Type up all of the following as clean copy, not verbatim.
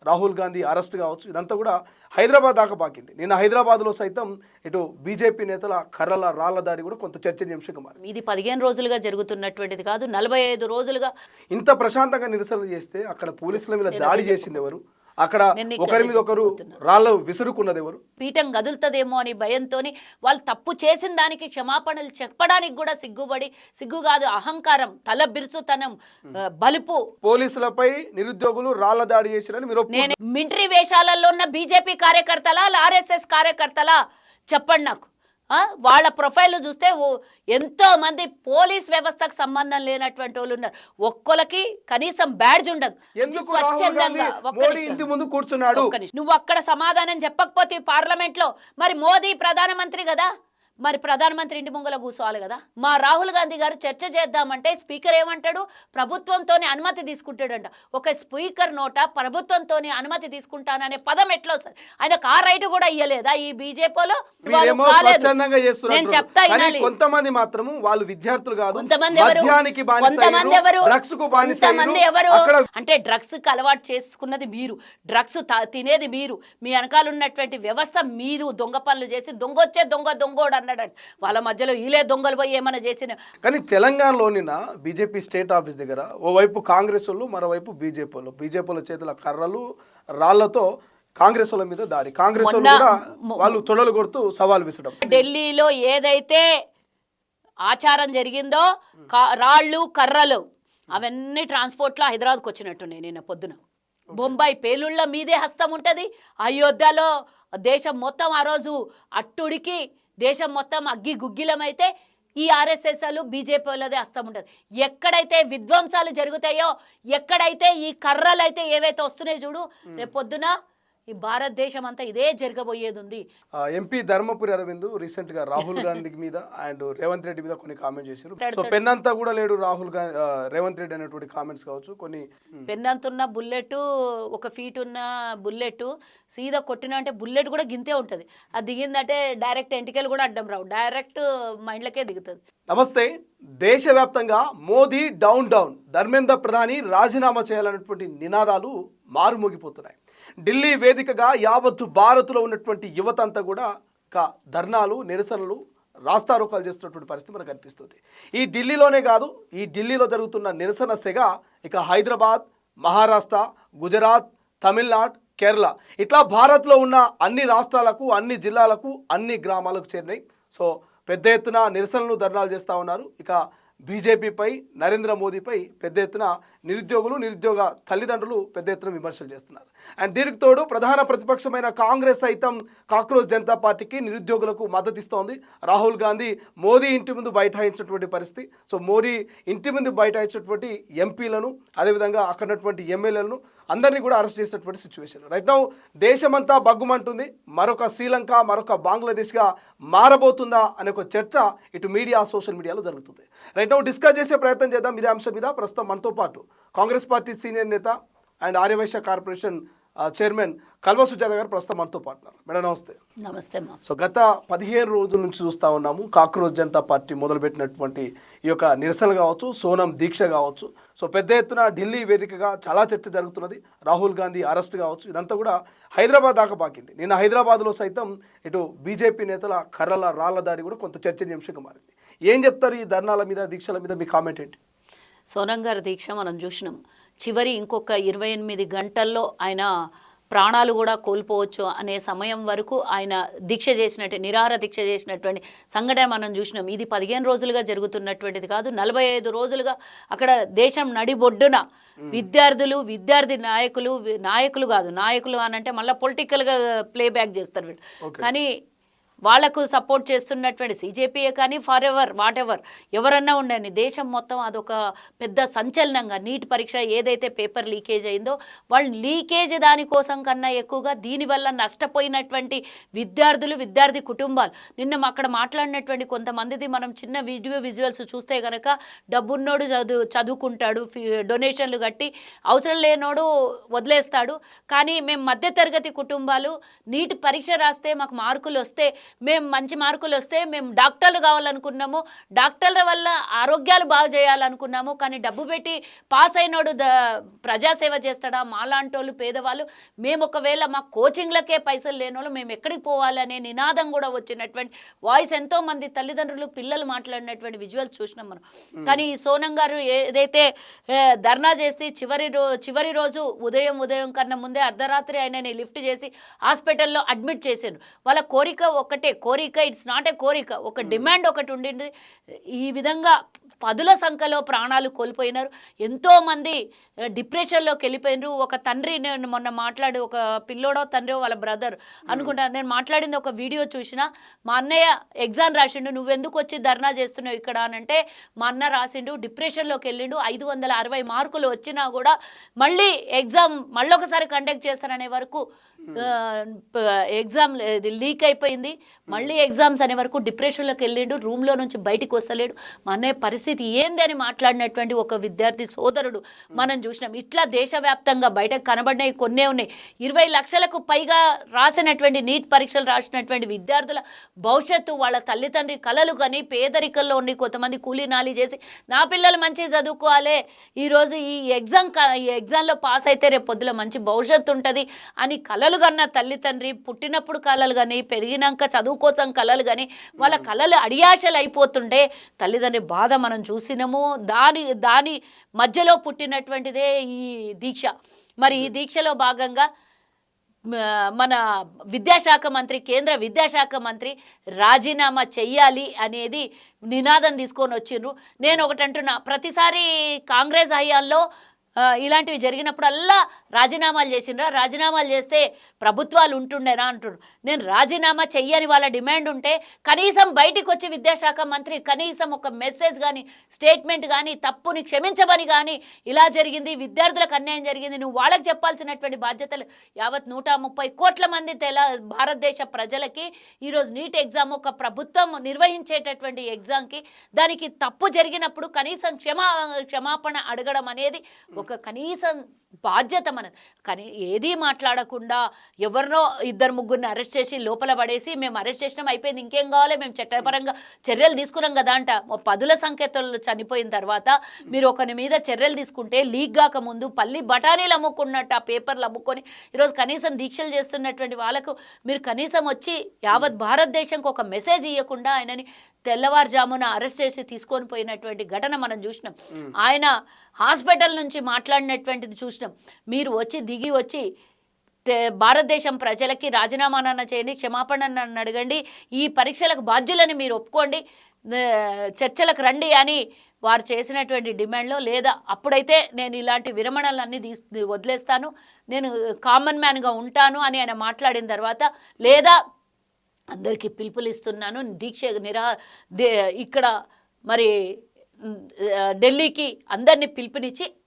Rahul Gandhi arrest కావచ్చు, ఇదంతా కూడా హైదరాబాద్ దాకా పాకింది. నిన్న హైదరాబాద్లో సైతం ఇటు బీజేపీ నేతల కర్రల రాళ్ల దాడి కూడా కొంత చర్చనీయాంశంగా మారింది. ఇది 15 రోజులుగా జరుగుతున్నటువంటిది కాదు, 45 రోజులుగా ఇంత ప్రశాంతంగా నిరసనలు చేస్తే అక్కడ పోలీసుల మీద దాడి చేసింది ఎవరు? అక్కడ ఒకరి మీద ఒకరు రాళ్ళు విసురుకున్నది ఎవరు? పీఠం కదులుతుందేమో అని భయంతోని వాళ్ళు తప్పు చేసిన దానికి క్షమాపణలు చెప్పడానికి కూడా సిగ్గు కాదు, అహంకారం, తల బిరుసుతనం, బలుపు. పోలీసులపై నిరుద్యోగులు రాళ్ల దాడి చేసిరని మీరు నేను మిలిటరీ వేషాలలో ఉన్న బీజేపీ కార్యకర్తలా ఆర్ఎస్ఎస్ కార్యకర్తలా చెప్పండి నాకు. వాళ్ళ ప్రొఫైల్ చూస్తే ఎంతో మంది పోలీస్ వ్యవస్థకు సంబంధం లేనటువంటి వాళ్ళు ఉన్నారు. ఒక్కొక్కరికి కనీసం బ్యాడ్జ్ ఉండదు. నువ్వు అక్కడ సమాధానం చెప్పకపోతే పార్లమెంట్ లో, మరి మోదీ ప్రధానమంత్రి కదా, మరి ప్రధానమంత్రి ఇంటి ముంగల కూర్చోవాలి కదా. మా రాహుల్ గాంధీ గారు చర్చ చేద్దామంటే స్పీకర్ ఏమంటాడు? ప్రభుత్వంతోనే అనుమతి తీసుకుంటాడంట. ఒక స్పీకర్ నోట ప్రభుత్వంతోనే అనుమతి తీసుకుంటాననే పదం ఎట్లా వస్తుంది? ఆయనకు ఆ రైట్ కూడా ఇయ్యలేదా ఈ బీజేపీలో? నేను చెప్తా, కొంతమంది మాత్రము వాళ్ళు విద్యార్థులు కాదు, కొంతమంది ఎవరు అంటే డ్రగ్స్ కి అలవాటు చేసుకున్నది మీరు, డ్రగ్స్ తినేది మీరు, మీ వెనకాల ఉన్నటువంటి వ్యవస్థ మీరు దొంగ పనులు చేసి దొంగొచ్చే దొంగోడు వాళ్ళ మధ్యలో ఈలే దొంగలు పోయి ఏమైనా చేసిన. కానీ తెలంగాణలోని బీజేపీ స్టేట్ ఆఫీస్ దగ్గర ఓవైపు కాంగ్రెస్ వాళ్ళు, మరోవైపు బీజేపీల చేతుల కర్రలు రాళ్లతో కాంగ్రెస్ వాళ్ళ మీద దాడి. కాంగ్రెస్ వాళ్ళు కూడా వాళ్ళు తొడలు కొడుతూ సవాల్ విసడం. ఢిల్లీలో ఏదైతే ఆచారం జరిగిందో రాళ్ళు కర్రలు అవన్నీ ట్రాన్స్పోర్ట్లో హైదరాబాద్కి వచ్చినట్టున్నాయి. నిన్న పొద్దున బొంబాయి పేలుళ్ళ మీదే హస్తం ఉంటుంది. అయోధ్యలో దేశం మొత్తం ఆ రోజు అట్టుడికి దేశం మొత్తం అగ్గి గుగ్గిలమైతే ఈ ఆర్ఎస్ఎస్లు బీజేపీ వాళ్ళదే హస్తం ఉంటుంది. ఎక్కడైతే విధ్వంసాలు జరుగుతాయో, ఎక్కడైతే ఈ కర్రలు అయితే ఏవైతే వస్తున్నాయో చూడు, రేపొద్దున ఈ భారతదేశం అంతా ఇదే జరగబోయేది ఉంది. ఎంపీ ధర్మపురి అరవింద్ రీసెంట్ గా రాహుల్ గాంధీ మీద అండ్ రేవంత్ రెడ్డి మీద కొన్ని కామెంట్స్ చేశారు. సో పెన్నంతా కూడా లేడు రాహుల్ గాంధీ రేవంత్ రెడ్డి అనేటువంటి కామెంట్స్ కావచ్చు. కొన్ని పెన్నంతున్న బుల్లెట్, 1 ఫీట్ ఉన్న బుల్లెట్ సీదా కొట్టిన అంటే బుల్లెట్ కూడా గింతే ఉంటుంది. అది దిగిందంటే డైరెక్ట్ ఎంటికలు కూడా అడ్డం రావు, డైరెక్ట్ మైండ్లకే దిగుతుంది. నమస్తే. దేశవ్యాప్తంగా మోదీ డౌన్, ధర్మేంద్ర ప్రధాని రాజీనామా చేయాలన్నటువంటి నినాదాలు మారుమోగిపోతున్నాయి. ఢిల్లీ వేదికగా యావత్తు భారత్లో ఉన్నటువంటి యువత అంతా కూడా ధర్నాలు, నిరసనలు, రాస్తారోకాలు చేస్తున్నటువంటి పరిస్థితి మనకు కనిపిస్తుంది. ఈ ఢిల్లీలోనే కాదు, ఈ ఢిల్లీలో జరుగుతున్న నిరసన సెగ ఇక హైదరాబాద్, మహారాష్ట్ర, గుజరాత్, తమిళనాడు, కేరళ ఇట్లా భారత్లో ఉన్న అన్ని రాష్ట్రాలకు, అన్ని జిల్లాలకు, అన్ని గ్రామాలకు చేరినాయి. సో పెద్ద ఎత్తున నిరసనలు, ధర్నాలు చేస్తూ ఉన్నారు. ఇక బీజేపీపై, నరేంద్ర మోదీపై పెద్ద ఎత్తున నిరుద్యోగులు, నిరుద్యోగ తల్లిదండ్రులు పెద్ద ఎత్తున విమర్శలు చేస్తున్నారు. అండ్ దీనికి తోడు ప్రధాన ప్రతిపక్షమైన కాంగ్రెస్ సైతం కాక్రోచ్ జనతా పార్టీకి, నిరుద్యోగులకు మద్దతు ఇస్తోంది. రాహుల్ గాంధీ మోదీ ఇంటి ముందు బైఠాయించినటువంటి పరిస్థితి. సో మోదీ ఇంటి ముందు బైఠాయించినటువంటి ఎంపీలను, అదేవిధంగా అక్కడ ఉన్నటువంటి ఎమ్మెల్యేలను అందరినీ కూడా అరెస్ట్ చేసినటువంటి సిచ్యువేషన్. రైట్ నౌ దేశమంతా బగ్గుమంటుంది. మరొక శ్రీలంక, మరొక బంగ్లాదేశ్గా మారబోతుందా అనే ఒక చర్చ ఇటు మీడియా, సోషల్ మీడియాలో జరుగుతుంది. రైట్ నౌ డిస్కస్ చేసే ప్రయత్నం చేద్దాం ఇదే అంశం మీద. ప్రస్తుతం మనతో పాటు కాంగ్రెస్ పార్టీ సీనియర్ నేత and Aryavysya corporation chairman Kalva Sujatha గారు ప్రస్తుతం మనతో పాటు. మేడం నమస్తే. నమస్తే. సో గత 15 రోజుల నుంచి చూస్తూ ఉన్నాము కాక్రోచ్ జనతా పార్టీ మొదలుపెట్టినటువంటి ఈ యొక్క నిరసనలు కావచ్చు, సోనం దీక్ష కావచ్చు. సో పెద్ద ఎత్తున ఢిల్లీ వేదికగా చాలా చర్చ జరుగుతున్నది. రాహుల్ గాంధీ అరెస్ట్ కావచ్చు, ఇదంతా కూడా హైదరాబాద్ దాకా పాకింది. నిన్న హైదరాబాద్లో సైతం ఇటు బీజేపీ నేతల కర్రల రాళ్ల దాడి కూడా కొంత చర్చనీయాంశంగా మారింది. ఏం చెప్తారు ఈ ధర్నాల మీద, దీక్షల మీద? మీ కామెంట్ ఏంటి? సోనం గారి దీక్ష మనం చూసినాం. చివరి ఇంకొక 28 గంటల్లో ఆయన ప్రాణాలు కూడా కోల్పోవచ్చు అనే సమయం వరకు ఆయన నిరాహార దీక్ష చేసినటువంటి సంఘటన మనం చూసినాం. ఇది 15 రోజులుగా జరుగుతున్నటువంటిది కాదు, 45 రోజులుగా అక్కడ దేశం నడిబొడ్డున విద్యార్థులు, విద్యార్థి నాయకులు కాదు, నాయకులు అనంటే మళ్ళీ పొలిటికల్గా ప్లేబ్యాక్ చేస్తారు. కానీ వాళ్లకు సపోర్ట్ చేస్తున్నటువంటి సీజేపీఏ కానీ ఫర్ ఎవర్ వాట్ ఎవర్ ఎవరన్నా ఉండని దేశం మొత్తం అదొక పెద్ద సంచలనంగా, నీట్ పరీక్ష ఏదైతే పేపర్ లీకేజ్ అయిందో వాళ్ళు లీకేజ్ దానికోసం కన్నా ఎక్కువగా దీనివల్ల నష్టపోయినటువంటి విద్యార్థి కుటుంబాలు. నిన్న అక్కడ మాట్లాడినటువంటి కొంతమందిది మనం చిన్న విజువల్స్ చూస్తే కనుక డబ్బున్నోడు చదువుకుంటాడు, డొనేషన్లు కట్టి, అవసరం లేనోడు వదిలేస్తాడు. కానీ మేము మధ్యతరగతి కుటుంబాలు నీట్ పరీక్ష రాస్తే మాకు మార్కులు వస్తే మేము మంచి మార్కులు వస్తే మేము డాక్టర్లు కావాలనుకున్నాము, డాక్టర్ల వల్ల ఆరోగ్యాలు బాగు చేయాలనుకున్నాము. కానీ డబ్బు పెట్టి పాస్ అయినోడు ప్రజాసేవ చేస్తాడా? మాలాంటి వాళ్ళు పేదవాళ్ళు మేము ఒకవేళ మా కోచింగ్లకే పైసలు లేని వాళ్ళు మేము ఎక్కడికి పోవాలనే నినాదం కూడా వచ్చినటువంటి వాయిస్ ఎంతో మంది తల్లిదండ్రులు పిల్లలు మాట్లాడినటువంటి విజువల్స్ చూసినాం మనం. కానీ ఈ సోనం గారు ఏదైతే ధర్నా చేసి చివరి రోజు ఉదయం కన్నా ముందే అర్ధరాత్రి ఆయనని లిఫ్ట్ చేసి హాస్పిటల్లో అడ్మిట్ చేశారు. వాళ్ళ కోరిక ఒకటే, ఇట్స్ నాట్ ఏ కోరిక, ఒక డిమాండ్ ఒకటి ఉండింది. ఈ విధంగా పదుల సంఖ్యలో ప్రాణాలు కోల్పోయినారు, ఎంతోమంది డిప్రెషన్లోకి వెళ్ళిపోయినారు. ఒక తండ్రి, నేను మొన్న మాట్లాడి ఒక పిల్లోడో తండ్రి వాళ్ళ బ్రదర్ అనుకుంటాను, నేను మాట్లాడింది ఒక వీడియో చూసిన. మా అన్నయ్య ఎగ్జామ్ రాసిండు, నువ్వెందుకు వచ్చి ధర్నా చేస్తున్నావు ఇక్కడ అని అంటే, మా అన్న రాసిండు డిప్రెషన్లోకి వెళ్ళిండు, 560 మార్కులు వచ్చినా కూడా మళ్ళీ ఎగ్జామ్ మళ్ళొకసారి కండక్ట్ చేస్తారనే వరకు ఎగ్జామ్ లీక్ అయిపోయింది, మళ్ళీ ఎగ్జామ్స్ అనే వరకు డిప్రెషన్లోకి వెళ్ళిండు, రూమ్లో నుంచి బయటికి వస్తలేడు. మా అన్నయ్య పరిస్థితి ఏంది అని మాట్లాడినటువంటి ఒక విద్యార్థి సోదరుడు మనం చూసినాం. ఇట్లా దేశవ్యాప్తంగా బయటకు కనబడినవి కొన్నే ఉన్నాయి. 20 లక్షలకు పైగా రాసినటువంటి నీట్ పరీక్షలు రాసినటువంటి విద్యార్థుల భవిష్యత్తు, వాళ్ళ తల్లిదండ్రి కలలు కానీ పేదరికల్లో ఉండి కొంతమంది కూలీనాలి చేసి నా పిల్లలు మంచిగా చదువుకోవాలి, ఈరోజు ఈ ఎగ్జామ్లో పాస్ అయితే రేపు పొద్దుల మంచి భవిష్యత్తు ఉంటుంది అని కలలు కన్న తల్లిదండ్రి, పుట్టినప్పుడు కలలు కానీ పెరిగినాక చదువు కోసం కలలు కానీ వాళ్ళ కలలు అడియాశలు అయిపోతుంటే తల్లిదండ్రి బాధ మనం చూసినాము. దాని మధ్యలో పుట్టినటువంటిదే ఈ దీక్ష. మరి ఈ దీక్షలో భాగంగా మన కేంద్ర విద్యాశాఖ మంత్రి రాజీనామా చెయ్యాలి అనేది నినాదం తీసుకొని వచ్చిండ్రు. నేను ఒకటి అంటున్నా, ప్రతిసారి కాంగ్రెస్ హయాంలో ఇలాంటివి జరిగినప్పుడల్లా రాజీనామాలు చేసిండ్రా, రాజీనామాలు చేస్తే ప్రభుత్వాలు ఉంటుండేనా అంటున్నారు. నేను రాజీనామా చెయ్యని వాళ్ళ డిమాండ్ ఉంటే కనీసం బయటికి వచ్చి విద్యాశాఖ మంత్రి కనీసం ఒక మెసేజ్ కానీ స్టేట్మెంట్ కానీ తప్పుని క్షమించమని కానీ, ఇలా జరిగింది విద్యార్థులకు అన్యాయం జరిగింది నువ్వు వాళ్ళకి చెప్పాల్సినటువంటి బాధ్యతలు యావత్ 130 కోట్ల మంది భారతదేశ ప్రజలకి ఈరోజు నీట్ ఎగ్జామ్ ఒక ప్రభుత్వం నిర్వహించేటటువంటి ఎగ్జామ్కి దానికి తప్పు జరిగినప్పుడు కనీసం క్షమాపణ అడగడం అనేది ఒక కనీసం బాధ్యత మనది. కానీ ఏదీ మాట్లాడకుండా ఎవరినో 2-3 అరెస్ట్ చేసి లోపల పడేసి మేము అరెస్ట్ చేసినాం అయిపోయింది, ఇంకేం కావాలి, మేము చట్టపరంగా చర్యలు తీసుకున్నాం కదా అంట. పదుల సంఖ్యలో చనిపోయిన తర్వాత మీరు ఒకరి మీద చర్యలు తీసుకుంటే లీక్ కాకముందు పల్లి బఠానీలు అమ్ముకున్నట్టు ఆ పేపర్లు అమ్ముకొని ఈరోజు కనీసం దీక్షలు చేస్తున్నటువంటి వాళ్ళకు మీరు కనీసం వచ్చి యావత్ భారతదేశంకి ఒక మెసేజ్ ఇవ్వకుండా ఆయనని తెల్లవారుజామున అరెస్ట్ చేసి తీసుకొని పోయినటువంటి ఘటన మనం చూసినాం. ఆయన హాస్పిటల్ నుంచి మాట్లాడినటువంటిది చూసినాం. మీరు దిగి వచ్చి భారతదేశం ప్రజలకి రాజీనామానన్న చేయండి, క్షమాపణ అడగండి, ఈ పరీక్షలకు బాధ్యులని మీరు ఒప్పుకోండి, చర్చలకు రండి అని వారు చేసినటువంటి డిమాండ్లో, లేదా అప్పుడైతే నేను ఇలాంటి విరమణలన్నీ వదిలేస్తాను, నేను కామన్ మ్యాన్గా ఉంటాను అని ఆయన మాట్లాడిన తర్వాత, లేదా అందరికీ పిలుపులు ఇస్తున్నాను దీక్ష ఇక్కడ మరి ఢిల్లీకి అందరినీ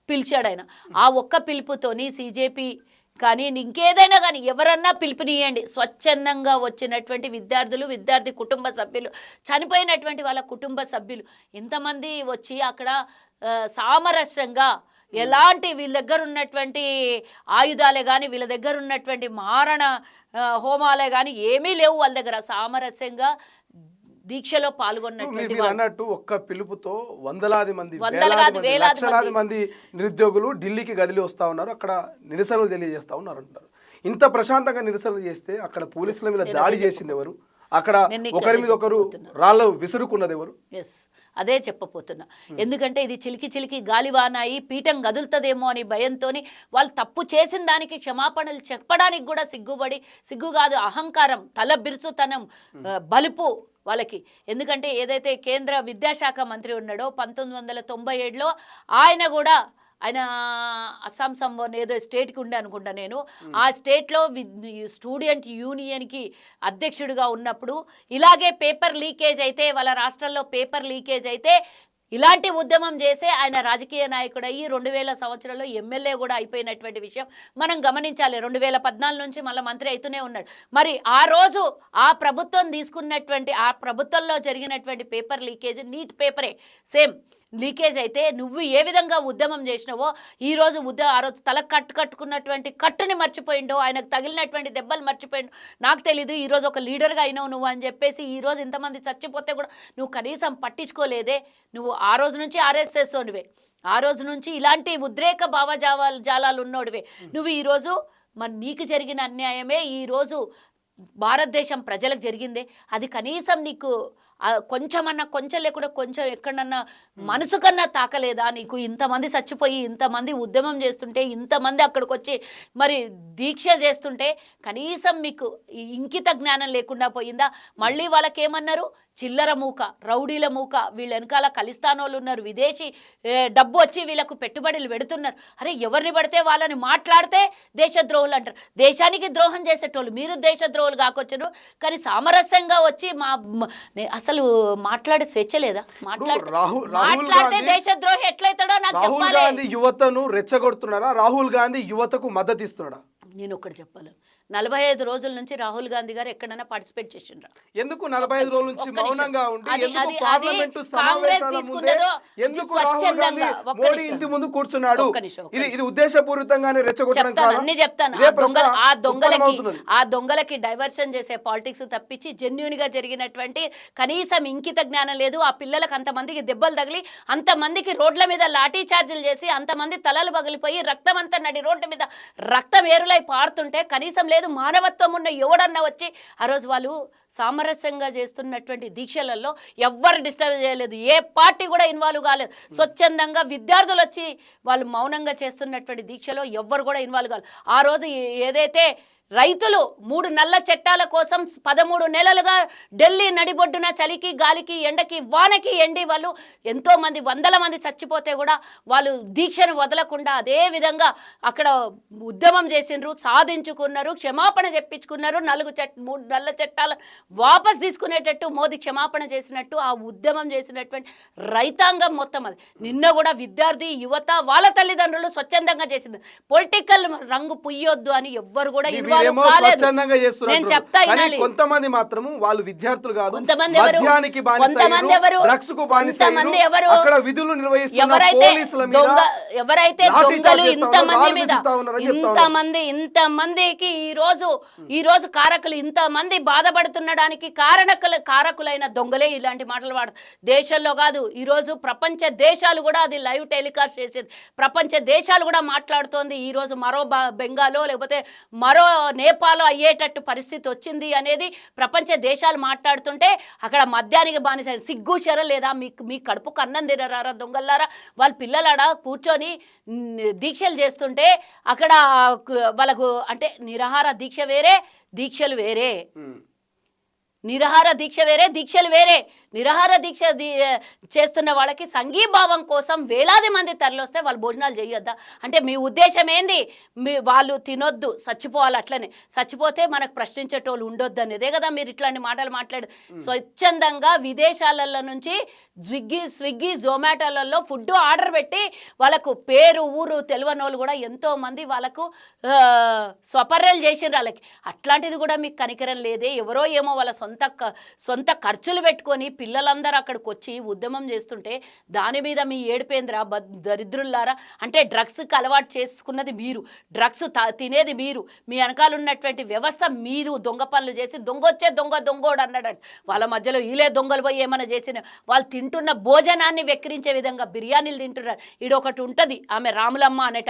పిలిచాడు ఆయన. ఆ ఒక్క పిలుపుతోని సిజేపీ కానీ ఇంకేదైనా కానీ ఎవరన్నా పిలుపునియండి, స్వచ్ఛందంగా వచ్చినటువంటి విద్యార్థి కుటుంబ సభ్యులు, చనిపోయినటువంటి వాళ్ళ కుటుంబ సభ్యులు ఇంతమంది వచ్చి అక్కడ సామరస్యంగా ఎలాంటి వీళ్ళ దగ్గర ఉన్నటువంటి ఆయుధాలే కానీ వీళ్ళ దగ్గర ఉన్నటువంటి మారణ హోమాలే కానీ ఏమీ లేవు, వాళ్ళ దగ్గర సామరస్యంగా దీక్షలో పాల్గొన్నటువంటి అన్నట్టు ఒక్క పిలుపుతో వందలాది మంది లక్షలాది మంది నిరుద్యోగులు ఢిల్లీకి కదిలి వస్తా ఉన్నారు, అక్కడ నిరసనలు తెలియజేస్తా ఉన్నారు అంటారు. ఇంత ప్రశాంతంగా నిరసనలు చేస్తే అక్కడ పోలీసుల మీద దాడి చేసింది ఎవరు, అక్కడ ఒకరి మీద ఒకరు రాళ్ళు విసురుకున్నది ఎవరు? అదే చెప్పబోతున్నా. ఎందుకంటే ఇది చిలికి గాలివానాయి పీఠం గదులుతుందేమో అని భయంతో వాళ్ళు తప్పు చేసిన దానికి క్షమాపణలు చెప్పడానికి కూడా సిగ్గు కాదు, అహంకారం, తల బిరుసుతనం, బలుపు వాళ్ళకి. ఎందుకంటే ఏదైతే కేంద్ర విద్యాశాఖ మంత్రి ఉన్నాడో 1997లో ఆయన అస్సాం సంబంధం ఏదో స్టేట్కి ఉండే అనుకుంటా నేను, ఆ స్టేట్లో స్టూడెంట్ యూనియన్కి అధ్యక్షుడిగా ఉన్నప్పుడు ఇలాగే పేపర్ లీకేజ్ అయితే, వాళ్ళ రాష్ట్రంలో పేపర్ లీకేజ్ అయితే ఇలాంటి ఉద్యమం చేసే ఆయన రాజకీయ నాయకుడు అయ్యి 2000 సంవత్సరంలో ఎమ్మెల్యే కూడా అయిపోయినటువంటి విషయం మనం గమనించాలి. 2014 నుంచి మళ్ళీ మంత్రి అవుతూనే ఉన్నాడు. మరి ఆ రోజు ఆ ప్రభుత్వం తీసుకున్నటువంటి ఆ ప్రభుత్వంలో జరిగినటువంటి పేపర్ లీకేజ్ నీట్ పేపరే, సేమ్ లీకేజ్ అయితే నువ్వు ఏ విధంగా ఉద్యమం చేసినావో ఈరోజు ఆ రోజు తల కట్టుకున్నటువంటి కట్టుని మర్చిపోయిండో, ఆయనకు తగిలినటువంటి దెబ్బలు మర్చిపోయిండో నాకు తెలీదు. ఈరోజు ఒక లీడర్గా అయినావు నువ్వు అని చెప్పేసి ఈరోజు ఇంతమంది చచ్చిపోతే కూడా నువ్వు కనీసం పట్టించుకోలేదే. నువ్వు ఆ రోజు నుంచి ఆర్ఎస్ఎస్ ఓనివే, ఆ రోజు నుంచి ఇలాంటి ఉద్రేక జాలాలు ఉన్నోడివే. నువ్వు ఈరోజు మరి నీకు జరిగిన అన్యాయమే ఈరోజు భారతదేశం ప్రజలకు జరిగిందే. అది కనీసం నీకు కొంచెమన్నా, కొంచెం లేకుండా కొంచెం ఎక్కడన్నా మనసు కన్నా తాకలేదా నీకు? ఇంతమంది చచ్చిపోయి, ఇంతమంది ఉద్యమం చేస్తుంటే, ఇంతమంది అక్కడికి వచ్చి మరి దీక్ష చేస్తుంటే కనీసం మీకు ఇంకిత జ్ఞానం లేకుండా పోయిందా? మళ్ళీ వాళ్ళకేమన్నారు? చిల్లర మూక, రౌడీల మూక, వీళ్ళ వెనకాల ఖలిస్తానోళ్ళు ఉన్నారు, విదేశీ డబ్బు వచ్చి వీళ్ళకు పెట్టుబడులు పెడుతున్నారు. అరే ఎవరిని పడితే వాళ్ళని మాట్లాడితే దేశద్రోహులు అంటారు. దేశానికి ద్రోహం చేసేటోళ్ళు మీరు దేశద్రోహులు కాకొచ్చారు. కానీ సామరస్యంగా వచ్చి అసలు మాట్లాడే స్వేచ్ఛ లేదా? మాట్లాడితే దేశద్రోహి ఎట్లయితాడో నాకు చెప్పాలి. రాహుల్ గాంధీ యువతను రెచ్చగొడుతున్నారా? రాహుల్ గాంధీ యువతకు మద్దతు ఇస్తున్నాడా? నేను ఒకటి చెప్పాలి, 45 రోజుల నుంచి రాహుల్ గాంధీ గారు ఎక్కడైనా పార్టిసిపేట్ చేసిండ్రా? ఎందుకు 45 రోజుల నుంచి మౌనంగా ఉండి ఎందుకు పార్లమెంటు సమావేశాల ముందే ఎందుకు రాహుల్ గాంధీ మోడీ ఇంటి ముందు కూర్చున్నాడు? ఇది ఉద్దేశపూరితంగానే రెచ్చగొట్టడం కాదు. అన్ని చెప్తాను. ఆ దొంగలకి డైవర్షన్ చేసే పాలిటిక్స్ తప్పించి జెన్యూన్ గా జరిగినటువంటి కనీసం ఇంకిత జ్ఞానం లేదు. ఆ పిల్లలకు అంతమందికి దెబ్బలు తగిలి, అంతమందికి రోడ్ల మీద లాఠీ చార్జీలు చేసి, అంతమంది తలలు పగిలిపోయి రక్తం అంతా నడి రోడ్డు మీద రక్తం ఏరులై పారుతుంటే కనీసం లేదు. మానవత్వం ఉన్న ఎవడన్నా వచ్చి ఆ రోజు వాళ్ళు సామరస్యంగా చేస్తున్నటువంటి దీక్షలలో ఎవ్వరు డిస్టర్బ్ చేయలేదు. ఏ పార్టీ కూడా ఇన్వాల్వ్ కాలేదు. స్వచ్ఛందంగా విద్యార్థులు వచ్చి వాళ్ళు మౌనంగా చేస్తున్నటువంటి దీక్షలో ఎవ్వరు కూడా ఇన్వాల్వ్ కాలేదు. ఆ రోజు ఏదైతే రైతులు 3 నల్ల చట్టాల కోసం 13 నెలలుగా ఢిల్లీ నడిబొడ్డున చలికి, గాలికి, ఎండకి, వానకి ఎండి వాళ్ళు ఎంతో మంది, వందల మంది చచ్చిపోతే కూడా వాళ్ళు దీక్షను వదలకుండా అదే విధంగా అక్కడ ఉద్యమం చేసిండ్రు, సాధించుకున్నారు, క్షమాపణ చెప్పించుకున్నారు. 3 నల్ల చట్టాల వాపస్ తీసుకునేటట్టు మోదీ క్షమాపణ చేసినట్టు ఆ ఉద్యమం చేసినటువంటి రైతాంగం మొత్తం అది. నిన్న కూడా విద్యార్థి యువత వాళ్ళ తల్లిదండ్రులు స్వచ్ఛందంగా చేసింది. పొలిటికల్ రంగు పుయ్యొద్దు అని ఎవ్వరు కూడా స్వచ్ఛందంగా చేస్తున్నారు. కొంతమంది మాత్రము వాళ్ళు విద్యార్థులు కాదు, మద్యానికి బానిసయ్యారు, డ్రగ్స్ కు బానిసయ్యారు, అక్కడ విధులు నిర్వహిస్తున్న పోలీసుల మీద, ఎవరైతే దొంగలు ఇంతమందికి ఈ రోజు కారకులు ఇంతమంది బాధపడుతుండడానికి కారకులైన దొంగలే ఇలాంటి మాటలు వాడు. దేశంలో కాదు, ఈ రోజు ప్రపంచ దేశాలు కూడా అది లైవ్ టెలికాస్ట్ చేసేది. ప్రపంచ దేశాలు కూడా మాట్లాడుతోంది. ఈ రోజు మరో బెంగాలో లేకపోతే మరో నేపాల్లో అయ్యేటట్టు పరిస్థితి వచ్చింది అనేది ప్రపంచ దేశాలు మాట్లాడుతుంటే అక్కడ మద్యానికి బానిస సిగ్గు శర లేదా? మీ కడుపుకు అన్నం తినరారా దొంగల్లారా? వాళ్ళ పిల్లలాడ కూర్చొని దీక్షలు చేస్తుంటే అక్కడ వాళ్ళకు అంటే నిరాహార దీక్ష వేరే, దీక్షలు వేరే. నిరాహార దీక్ష వేరే, దీక్షలు వేరే. నిరాహార దీక్ష చేస్తున్న వాళ్ళకి సంఘీభావం కోసం వేలాది మంది తరలిస్తే వాళ్ళు భోజనాలు చేయొద్దా? అంటే మీ ఉద్దేశం ఏంది? వాళ్ళు తినొద్దు, చచ్చిపోవాలి, అట్లనే చచ్చిపోతే మనకు ప్రశ్నించేటోళ్ళు ఉండొద్దు అనేదే కదా మీరు ఇట్లాంటి మాటలు మాట్లాడు. స్వచ్ఛందంగా విదేశాలలో నుంచి స్విగ్గీ జొమాటోలలో ఫుడ్ ఆర్డర్ పెట్టి వాళ్ళకు పేరు ఊరు తెలియని వాళ్ళు కూడా ఎంతోమంది వాళ్ళకు స్వపర్యలు చేసిండ్రు. వాళ్ళకి అట్లాంటిది కూడా మీకు కనికరం లేదే? ఎవరో ఏమో వాళ్ళ సొంత ఖర్చులు పెట్టుకొని పిల్లలందరూ అక్కడికి వచ్చి ఉద్యమం చేస్తుంటే దాని మీద మీ ఏడిపోయిందిరా దరిద్రుల్లారా? అంటే డ్రగ్స్కి అలవాటు చేసుకున్నది మీరు, డ్రగ్స్ తినేది మీరు, మీ వెనకాల ఉన్నటువంటి వ్యవస్థ మీరు దొంగ పనులు చేసి దొంగొచ్చే దొంగోడు అన్నాడు. వాళ్ళ మధ్యలో ఈలే దొంగలు పోయి ఏమైనా చేసిన వాళ్ళు తింటున్న భోజనాన్ని వెక్కిరించే విధంగా బిర్యానీలు తింటున్నారు. ఈడొకటి ఉంటుంది, ఆమె రాములమ్మ అనేట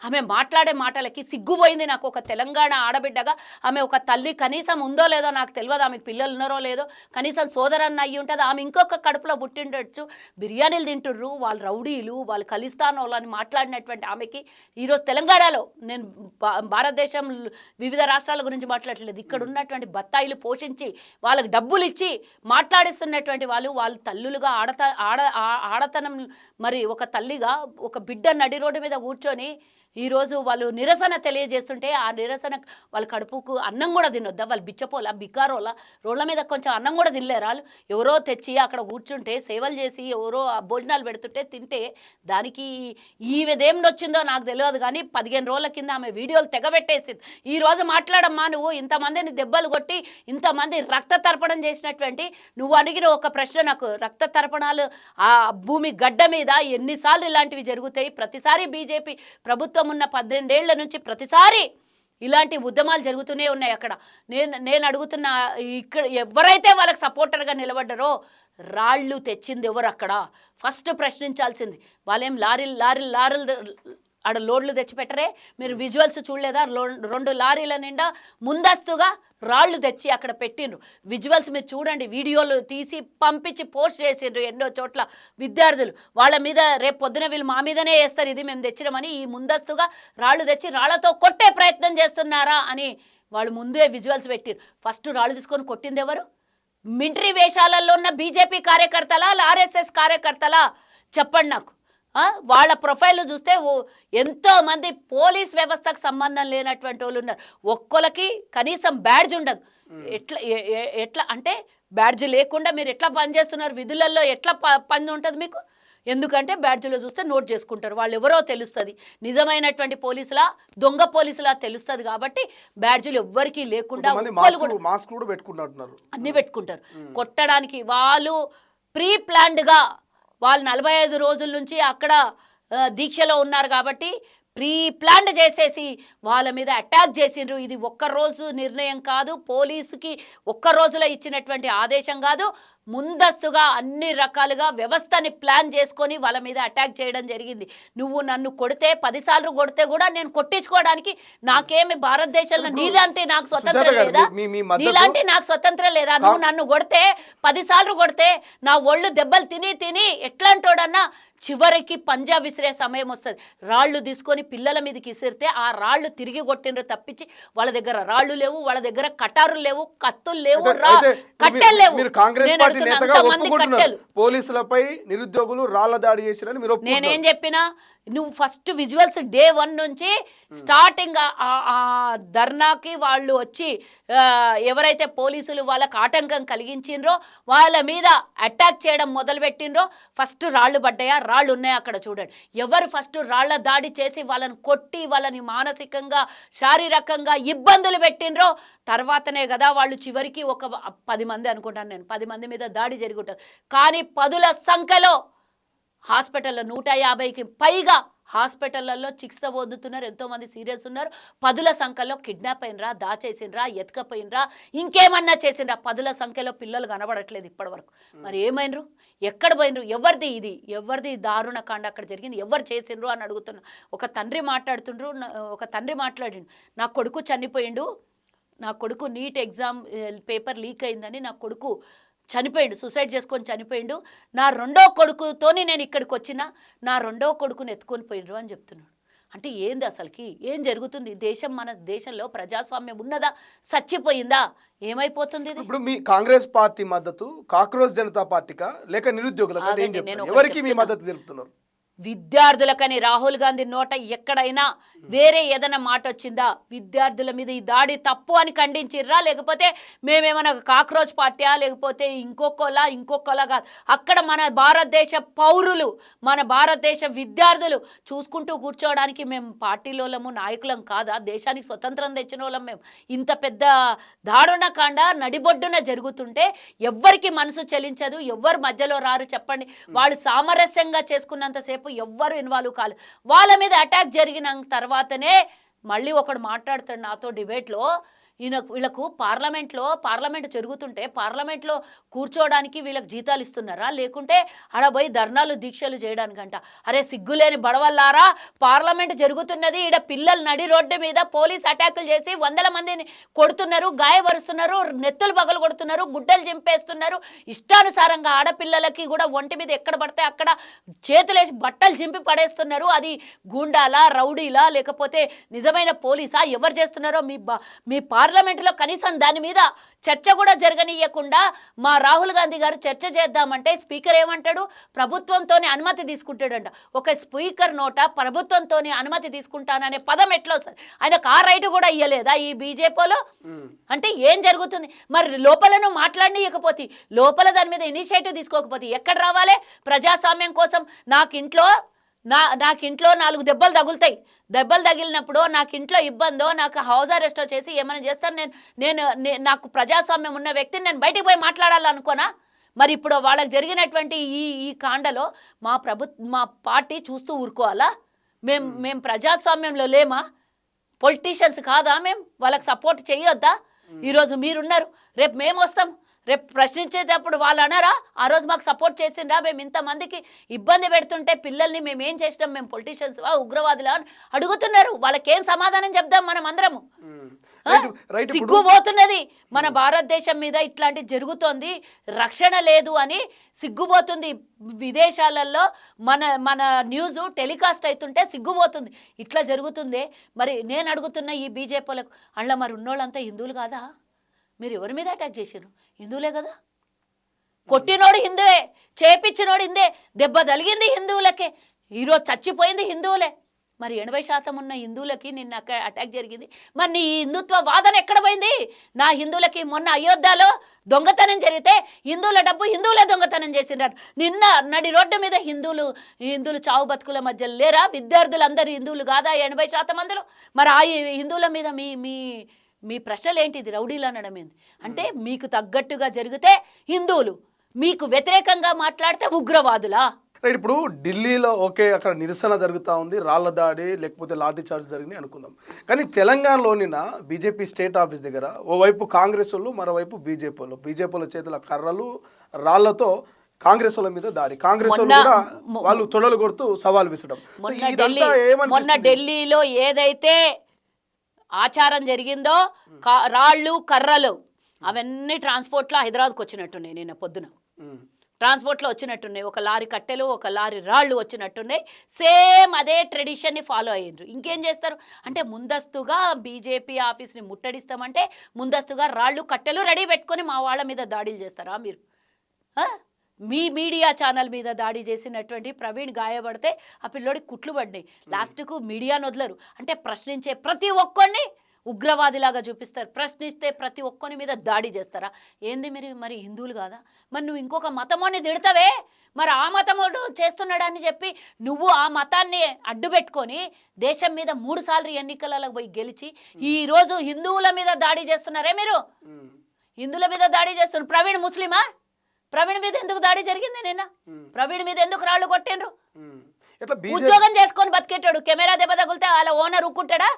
ఆమె మాట్లాడే మాటలకి సిగ్గుపోయింది నాకు. ఒక తెలంగాణ ఆడబిడ్డగా ఆమె ఒక తల్లి కనీసం ఉందో లేదో నాకు తెలియదు, ఆమెకు పిల్లలు ఉన్నారో లేదో, కనీసం సోదరన్న అయ్యి ఉంటుంది, ఆమె ఇంకొక కడుపులో పుట్టిండొచ్చు. బిర్యానీలు తింటుర్రు వాళ్ళు, రౌడీలు వాళ్ళు, ఖలిస్తాన్ వాళ్ళని మాట్లాడినటువంటి ఆమెకి ఈరోజు తెలంగాణలో, నేను భారతదేశం వివిధ రాష్ట్రాల గురించి మాట్లాడలేదు, ఇక్కడ ఉన్నటువంటి బత్తాయిలు పోషించి వాళ్ళకి డబ్బులు ఇచ్చి మాట్లాడిస్తున్నటువంటి వాళ్ళు తల్లులుగా ఆడతనం మరి ఒక తల్లిగా ఒక బిడ్డ నడి రోడ్డు మీద కూర్చొని ఈరోజు వాళ్ళు నిరసన తెలియజేస్తుంటే ఆ నిరసన వాళ్ళ కడుపుకు అన్నం కూడా తినొద్దా? వాళ్ళు బిచ్చపోలా బికారోలా రోడ్ల మీద కొంచెం అన్నం కూడా తినలేరు వాళ్ళు. ఎవరో తెచ్చి అక్కడ కూర్చుంటే సేవలు చేసి ఎవరో భోజనాలు పెడుతుంటే తింటే దానికి ఈమెదేం నొచ్చిందో నాకు తెలియదు. కానీ 15 రోజుల కింద ఆమె వీడియోలు తెగబెట్టేసింది. ఈరోజు మాట్లాడమ్మా, నువ్వు ఇంతమందిని దెబ్బలు కొట్టి ఇంతమంది రక్త తర్పణం చేసినటువంటి నువ్వు అడిగిన ఒక ప్రశ్న నాకు, రక్త తర్పణాలు ఆ భూమి గడ్డ మీద ఎన్నిసార్లు ఇలాంటివి జరుగుతాయి? ప్రతిసారి బీజేపీ ప్రభుత్వం ఉన్న 18 ఏళ్ల నుంచి ప్రతిసారి ఇలాంటి ఉద్యమాలు జరుగుతూనే ఉన్నాయి. అక్కడ నేను అడుగుతున్న, ఇక్కడ ఎవరైతే వాళ్ళకి సపోర్టర్గా నిలబడ్డారో రాళ్ళు తెచ్చింది ఎవరు? అక్కడ ఫస్ట్ ప్రశ్నించాల్సింది. వాళ్ళేం లారీలు ఆడ లోడ్లు తెచ్చిపెట్టరే? మీరు విజువల్స్ చూడలేదా? 2 లారీల నిండా ముందస్తుగా రాళ్ళు తెచ్చి అక్కడ పెట్టిండ్రు. విజువల్స్ మీరు చూడండి, వీడియోలు తీసి పంపించి పోస్ట్ చేసిండ్రు ఎన్నో చోట్ల విద్యార్థులు. వాళ్ళ మీద రేపు పొద్దున వీళ్ళు మా మీదనే వేస్తారు ఇది మేము తెచ్చినామని. ఈ ముందస్తుగా రాళ్ళు తెచ్చి రాళ్లతో కొట్టే ప్రయత్నం చేస్తున్నారా అని వాళ్ళు ముందే విజువల్స్ పెట్టిరు. ఫస్ట్ రాళ్ళు తీసుకొని కొట్టింది ఎవరు? మిలిటరీ వేషాలలో ఉన్న బీజేపీ కార్యకర్తలా, ఆర్ఎస్ఎస్ కార్యకర్తలా? చెప్పండి నాకు. వాళ్ళ ప్రొఫైల్ చూస్తే ఎంతోమంది పోలీస్ వ్యవస్థకు సంబంధం లేనటువంటి వాళ్ళు ఉన్నారు. ఒక్కొక్కరికి కనీసం బ్యాడ్జ్ ఉండదు. ఎట్లా అంటే బ్యాడ్జ్ లేకుండా మీరు ఎట్లా పనిచేస్తున్నారు? విధులలో ఎట్లా పని ఉంటుంది మీకు? ఎందుకంటే బ్యాడ్జ్లో చూస్తే నోట్ చేసుకుంటారు. వాళ్ళు ఎవరో తెలుస్తుంది. నిజమైనటువంటి పోలీసులా దొంగ పోలీసులా తెలుస్తుంది. కాబట్టి బ్యాడ్జ్లు ఎవ్వరికీ లేకుండా అన్ని పెట్టుకుంటారు కొట్టడానికి. వాళ్ళు ప్రీ ప్లాన్డ్గా వాళ్ళు 45 రోజుల నుంచి అక్కడ దీక్షలో ఉన్నారు కాబట్టి ప్రీ ప్లాన్డ్ చేసేసి వాళ్ళ మీద అటాక్ చేసిండ్రు. ఇది ఒక్కరోజు నిర్ణయం కాదు, పోలీసుకి ఒక్క రోజులో ఇచ్చినటువంటి ఆదేశం కాదు. ముందస్తుగా అన్ని రకాలుగా వ్యవస్థని ప్లాన్ చేసుకొని వాళ్ళ మీద అటాక్ చేయడం జరిగింది. నువ్వు నన్ను కొడితే 10 సార్లు కొడితే కూడా నేను కొట్టించుకోవడానికి నాకేమి భారతదేశంలో నీలాంటి నాకు స్వతంత్రం లేదా? నీలాంటి నాకు స్వతంత్రం లేదా? నువ్వు నన్ను కొడితే 10 సార్లు కొడితే నా ఒళ్ళు దెబ్బలు తిని ఎట్లాంటోడన్నా చివరికి పంజా విసిరే సమయం వస్తుంది. రాళ్ళు తీసుకొని పిల్లల మీదకి విసిరితే ఆ రాళ్ళు తిరిగి కొట్టిండ్రు తప్పించి వాళ్ళ దగ్గర రాళ్ళు లేవు, వాళ్ళ దగ్గర కటారులు లేవు, కత్తులు లేవు, కట్టెలు లేవు. పోలీసులపై నిరుద్యోగులు రాళ్ల దాడి చేసిరని మీరు నేనేం చెప్పినా, నువ్వు ఫస్ట్ విజువల్స్ డే 1 నుంచి స్టార్టింగ్ ఆ ధర్నాకి వాళ్ళు వచ్చి ఎవరైతే పోలీసులు వాళ్ళకి ఆటంకం కలిగించిండ్రో వాళ్ళ మీద అటాక్ చేయడం మొదలుపెట్టిండ్రో ఫస్ట్ రాళ్ళు పడ్డాయా? రాళ్ళు ఉన్నాయా అక్కడ చూడండి. ఎవరు ఫస్ట్ రాళ్ల దాడి చేసి వాళ్ళని కొట్టి వాళ్ళని మానసికంగా శారీరకంగా ఇబ్బందులు పెట్టిండ్రో తర్వాతనే కదా వాళ్ళు చివరికి ఒక 10 మంది అనుకుంటాను నేను, 10 మంది మీద దాడి జరిగి ఉంటుంది. కానీ 10ల సంఖ్యలో హాస్పిటల్లో 150కి పైగా హాస్పిటళ్లలో చికిత్స పొందుతున్నారు. ఎంతోమంది సీరియస్ ఉన్నారు. 10ల సంఖ్యలో కిడ్నాప్ అయినరా, దాచేసిండ్రా, ఎత్తుకపోయినరా, ఇంకేమన్నా చేసిండ్రా? 10ల సంఖ్యలో పిల్లలు కనబడట్లేదు ఇప్పటి వరకు. మరి ఏమైనరు? ఎక్కడ పోయినరు? ఎవరిది ఇది? ఎవరిది దారుణ కాండ అక్కడ జరిగింది? ఎవరు చేసిండ్రు అని అడుగుతున్నా. ఒక తండ్రి మాట్లాడిండు, నా కొడుకు చనిపోయిండు, నా కొడుకు నీట్ ఎగ్జామ్ పేపర్ లీక్ అయిందని నా కొడుకు చనిపోయిండు, సూసైడ్ చేసుకొని చనిపోయిండు. నా 2వ కొడుకుతోని నేను ఇక్కడికి వచ్చిన, నా 2వ కొడుకుని ఎత్తుకొని పోయిండ్రు అని చెప్తున్నాడు. అంటే ఏంది అసలుకి? ఏం జరుగుతుంది? మన దేశంలో ప్రజాస్వామ్యం ఉన్నదా? చచ్చిపోయిందా? ఏమైపోతుంది? ఇప్పుడు మీ కాంగ్రెస్ పార్టీ మద్దతు కాక్రోచ్ జనతా పార్టీకా లేక నిరుద్యోగులకు? ఎవరికి మీ మద్దతు తెలుపుతున్నారు? విద్యార్థులకని రాహుల్ గాంధీ నోట ఎక్కడైనా వేరే ఏదైనా మాట వచ్చిందా? విద్యార్థుల మీద ఈ దాడి తప్పు అని ఖండించిర్రా? లేకపోతే మేమేమన్నా కాక్రోచ్ పార్టీయా లేకపోతే ఇంకొకలా కాదు. అక్కడ మన భారతదేశ పౌరులు, మన భారతదేశ విద్యార్థులు చూసుకుంటూ కూర్చోవడానికి మేము పార్టీలోలము నాయకులం కాదా? దేశానికి స్వతంత్రం తెచ్చిన వాళ్ళం మేము. ఇంత పెద్ద దారుణకాండ నడిబొడ్డున జరుగుతుంటే ఎవ్వరికి మనసు చెలించదు, ఎవ్వరు మధ్యలో రారు చెప్పండి. వాళ్ళు సామరస్యంగా చేసుకున్నంతసేపు ఎవ్వరు ఇన్వాల్వ్ కాలేదు. వాళ్ళ మీద అటాక్ జరిగిన తర్వాతనే మళ్ళీ ఒకడు మాట్లాడుతాడు నాతో డిబేట్లో, వీళ్ళకు పార్లమెంట్ జరుగుతుంటే పార్లమెంట్లో కూర్చోవడానికి వీళ్ళకి జీతాలు ఇస్తున్నారా? లేకుంటే ఆడపోయి ధర్నాలు దీక్షలు చేయడానికంట. అరే సిగ్గులేని బడవల్లారా, పార్లమెంట్ జరుగుతున్నది, ఈడ పిల్లలు నడి రోడ్డు మీద పోలీస్ అటాకులు చేసి 100 మందిని కొడుతున్నారు, గాయపరుస్తున్నారు, నెత్తులు పగలు కొడుతున్నారు, గుడ్డలు చింపేస్తున్నారు. ఇష్టానుసారంగా ఆడపిల్లలకి కూడా ఒంటి మీద ఎక్కడ పడితే అక్కడ చేతులేసి బట్టలు చింపి పడేస్తున్నారు. అది గూండాలా, రౌడీలా, లేకపోతే నిజమైన పోలీసా? ఎవరు చేస్తున్నారో మీ పార్లమెంటులో కనీసం దాని మీద చర్చ కూడా జరగనీయకుండా మా రాహుల్ గాంధీ గారు చర్చ చేద్దామంటే స్పీకర్ ఏమంటాడు, ప్రభుత్వంతోనే అనుమతి తీసుకుంటాడంట. ఒక స్పీకర్ నోట ప్రభుత్వంతోనే అనుమతి తీసుకుంటాననే పదం ఎట్లా వస్తుంది? ఆయనకు ఆ రైట్ కూడా ఇయ్యలేదా ఈ బీజేపీలో? అంటే ఏం జరుగుతుంది మరి? లోపలను మాట్లాడనీయకపోతే, లోపల దాని మీద ఇనిషియేటివ్ తీసుకోకపోతే ఎక్కడ రావాలి? ప్రజాస్వామ్యం కోసం నాకు ఇంట్లో 4 దెబ్బలు తగులుతాయి. దెబ్బలు తగిలినప్పుడు నాకు ఇంట్లో ఇబ్బందో, నాకు హౌస్ అరెస్టో చేసి ఏమైనా చేస్తాను, నేను నాకు ప్రజాస్వామ్యం ఉన్న వ్యక్తిని నేను బయటికి పోయి మాట్లాడాలనుకోనా? మరి ఇప్పుడు వాళ్ళకి జరిగినటువంటి ఈ కాండలో మా పార్టీ చూస్తూ ఊరుకోవాలా? మేము ప్రజాస్వామ్యంలో లేమా? పొలిటీషియన్స్ కాదా? మేము వాళ్ళకి సపోర్ట్ చేయొద్దా? ఈరోజు మీరున్నారు, రేపు మేము వస్తాం. రేపు ప్రశ్నించేటప్పుడు వాళ్ళు అన్నారా ఆ రోజు మాకు సపోర్ట్ చేసిండ్రా, మేము ఇంతమందికి ఇబ్బంది పెడుతుంటే పిల్లల్ని మేము ఏం చేసినాం, మేము పొలిటీషియన్స్ ఉగ్రవాదులా అని అడుగుతున్నారు. వాళ్ళకేం సమాధానం చెప్దాం మనం అందరము? సిగ్గుపోతున్నది మన భారతదేశం మీద ఇట్లాంటి జరుగుతోంది, రక్షణ లేదు అని సిగ్గుపోతుంది. విదేశాలలో మన న్యూస్ టెలికాస్ట్ అవుతుంటే సిగ్గుపోతుంది. ఇట్లా జరుగుతుంది. మరి నేను అడుగుతున్న ఈ బీజేపీలకు, అందులో మరి ఉన్నోళ్ళంతా హిందువులు కాదా? మీరు ఎవరి మీద అటాక్ చేశారు? హిందువులే కదా. కొట్టినోడు హిందువే, చేపించినోడు హిందే, దెబ్బ తగిలింది హిందువులకే, ఈరోజు చచ్చిపోయింది హిందువులే. మరి 80% ఉన్న హిందువులకి నిన్న అటాక్ జరిగింది. మరి నీ హిందుత్వ వాదన ఎక్కడ పోయింది? నా హిందువులకి మొన్న అయోధ్యలో దొంగతనం జరిగితే హిందువుల డబ్బు హిందువులే దొంగతనం చేసినారు. నిన్న నడి రోడ్డు మీద హిందువులు చావు బతుకుల మధ్య లేరా? విద్యార్థులందరూ హిందువులు కాదా 80% మందిలో? మరి ఆ హిందువుల మీద మీ ప్రశ్నలు ఏంటి? ఇది రౌడీలు అనడం ఏంది? అంటే మీకు తగ్గట్టుగా జరిగితే హిందువులు, మీకు వ్యతిరేకంగా మాట్లాడితే ఉగ్రవాదులా? రైట్. ఇప్పుడు ఢిల్లీలో ఓకే, అక్కడ నిరసన జరుగుతూ ఉంది, రాళ్ల దాడి లేకపోతే లాఠీ చార్జ్ జరిగినాయి అనుకుందాం. కానీ తెలంగాణలో నిన్న బీజేపీ స్టేట్ ఆఫీస్ దగ్గర ఓవైపు కాంగ్రెస్ వాళ్ళు, మరోవైపు బీజేపీల చేతుల కర్రలు రాళ్లతో కాంగ్రెస్ వాళ్ళ మీద దాడి. కాంగ్రెస్ వాళ్ళు కూడా వాళ్ళు తొడలు కొడుతూ సవాల్ విసడం. మొన్న ఢిల్లీలో ఏదైతే ఆచారం జరిగిందో, రాళ్ళు కర్రలు అవన్నీ ట్రాన్స్పోర్ట్లో హైదరాబాద్కి వచ్చినట్టున్నాయి. నిన్న పొద్దున ట్రాన్స్పోర్ట్లో వచ్చినట్టున్నాయి. ఒక లారీ కట్టెలు, ఒక లారీ రాళ్ళు వచ్చినట్టున్నాయి. సేమ్ అదే ట్రెడిషన్ని ఫాలో అయ్యిండ్రు. ఇంకేం చేస్తారు అంటే ముందస్తుగా బీజేపీ ఆఫీస్ని ముట్టడిస్తామంటే ముందస్తుగా రాళ్ళు కట్టెలు రెడీ పెట్టుకొని మా వాళ్ళ మీద దాడులు చేస్తారా మీరు? మీ మీడియా ఛానల్ మీద దాడి చేసినటువంటి ప్రవీణ్ గాయపడితే ఆ పిల్లోడికి కుట్లు పడ్డాయి. లాస్ట్కు మీడియాను వదలరు. అంటే ప్రశ్నించే ప్రతి ఒక్కరిని ఉగ్రవాదిలాగా చూపిస్తారు. ప్రశ్నిస్తే ప్రతి ఒక్కరి మీద దాడి చేస్తారా? ఏంది మీరు మరి హిందువులు కాదా? మరి నువ్వు ఇంకొక మతమోని తిడతావే, మరి ఆ మతమోడు చేస్తున్నాడని చెప్పి నువ్వు ఆ మతాన్ని అడ్డు పెట్టుకొని దేశం మీద 3 సార్లు ఎన్నికలలో పోయి గెలిచి ఈరోజు హిందువుల మీద దాడి చేస్తున్నారే మీరు? హిందువుల మీద దాడి చేస్తున్నారు. ప్రవీణ్ ముస్లిమా? ప్రవీణ్ మీద ఎందుకు దాడి జరిగింది నిన్న? ప్రవీణ్ మీద ఎందుకు రాళ్ళు కొట్టిండ్రు? ఉద్యోగం చేసుకొని బతికేటాడు, కెమెరా దెబ్బ తగిలితే వాళ్ళ ఓనర్ ఊక్కుంటాడా?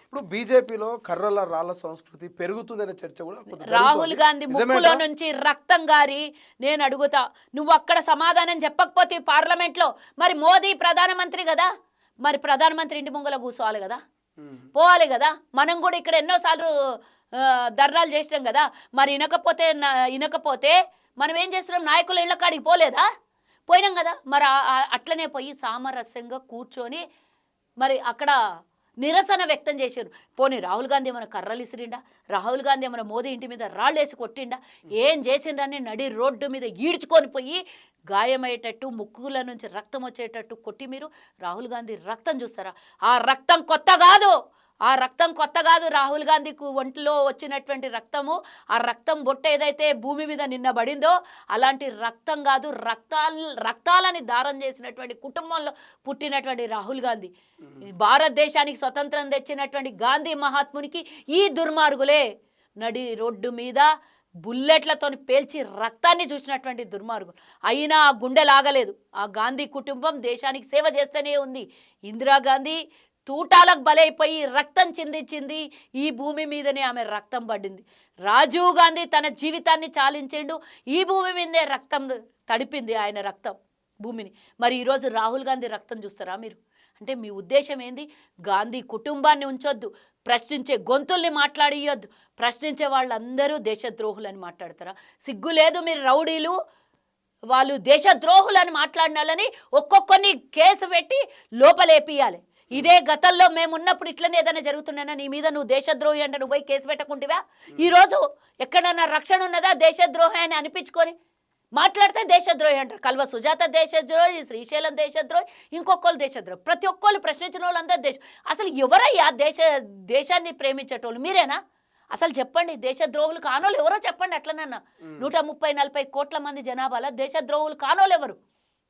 ఇప్పుడు బీజేపీలో కర్రల రాళ్ల సంస్కృతి పెరుగుతుందనే చర్చ కూడా రాహుల్ గాంధీ ముక్కులో నుంచి రక్తం గారి, నేను అడుగుతా, నువ్వు అక్కడ సమాధానం చెప్పకపోతే పార్లమెంట్లో, మరి మోదీ ప్రధానమంత్రి కదా, మరి ప్రధానమంత్రి ఇంటి ముంగల కూర్చోవాలి కదా, పోవాలి కదా. మనం కూడా ఇక్కడ ఎన్నోసార్లు ధర్నాలు చేసినాం కదా. మరి వినకపోతే మనం ఏం చేస్తున్నాం? నాయకుల ఇళ్ళ కాడికి పోయినాం కదా. మరి అట్లనే పోయి సామరస్యంగా కూర్చొని మరి అక్కడ నిరసన వ్యక్తం చేశారు. పోనీ రాహుల్ గాంధీ ఏమైనా కర్రలు ఇసిరిండా? రాహుల్ గాంధీ ఏమైనా మోదీ ఇంటి మీద రాళ్ళేసి కొట్టిండా? ఏం చేసిండని నడి రోడ్డు మీద ఈడ్చుకొని పోయి గాయమయ్యేటట్టు, ముక్కుల నుంచి రక్తం వచ్చేటట్టు కొట్టి మీరు రాహుల్ గాంధీ రక్తం చూస్తారా? ఆ రక్తం కొత్త కాదు. రాహుల్ గాంధీకి ఒంట్లో వచ్చినటువంటి రక్తము, ఆ రక్తం బొట్ట ఏదైతే భూమి మీద నిన్న పడిందో అలాంటి రక్తం కాదు. రక్తాలని దారం చేసినటువంటి కుటుంబంలో పుట్టినటువంటి రాహుల్ గాంధీ, భారతదేశానికి స్వతంత్రం తెచ్చినటువంటి గాంధీ మహాత్మునికి ఈ దుర్మార్గులే నడి రోడ్డు మీద బుల్లెట్లతో పేల్చి రక్తాన్ని చూసినటువంటి దుర్మార్గులు. అయినా ఆ గుండె లాగలేదు. ఆ గాంధీ కుటుంబం దేశానికి సేవ చేస్తూనే ఉంది. ఇందిరాగాంధీ తూటాలకు బలైపోయి రక్తం చిందించింది. ఈ భూమి మీదనే ఆమె రక్తం పడింది. రాజీవ్ గాంధీ తన జీవితాన్ని చాలించిండు. ఈ భూమి మీదే రక్తం తడిపింది ఆయన రక్తం భూమిని. మరి ఈరోజు రాహుల్ గాంధీ రక్తం చూస్తారా మీరు? అంటే మీ ఉద్దేశం ఏంది? గాంధీ కుటుంబాన్ని ఉంచొద్దు, ప్రశ్నించే గొంతుల్ని మాట్లాడియొద్దు, ప్రశ్నించే వాళ్ళందరూ దేశద్రోహులని మాట్లాడతారా? సిగ్గు లేదు? మీరు రౌడీలు, వాళ్ళు దేశద్రోహులని మాట్లాడినాలని ఒక్కొక్కరిని కేసు పెట్టి లోపలేపియాలి. ఇదే గతంలో మేము ఉన్నప్పుడు ఇట్లనే ఏదైనా జరుగుతుండేనా నీ మీద నువ్వు దేశద్రోహి అంటే నువ్వు పోయి కేసు పెట్టకుంటివా ఈరోజు ఎక్కడన్నా రక్షణ ఉన్నదా దేశద్రోహి అని అనిపించుకొని మాట్లాడితే దేశద్రోహి అంటారు. కల్వ సుజాత దేశద్రోహి, శ్రీశైలం దేశద్రోహి, ఇంకొకళ్ళు దేశద్రోహి. ప్రతి ఒక్కళ్ళు ప్రశ్నించిన వాళ్ళందరూ అసలు ఎవరయ్యా దేశాన్ని ప్రేమించేటోళ్ళు మీరేనా? అసలు చెప్పండి, దేశద్రోహులు కానోళ్ళు ఎవరో చెప్పండి. అట్లనన్నా 130-140 కోట్ల మంది జనాభాలో దేశద్రోహులు కానోళ్ళు ఎవరు?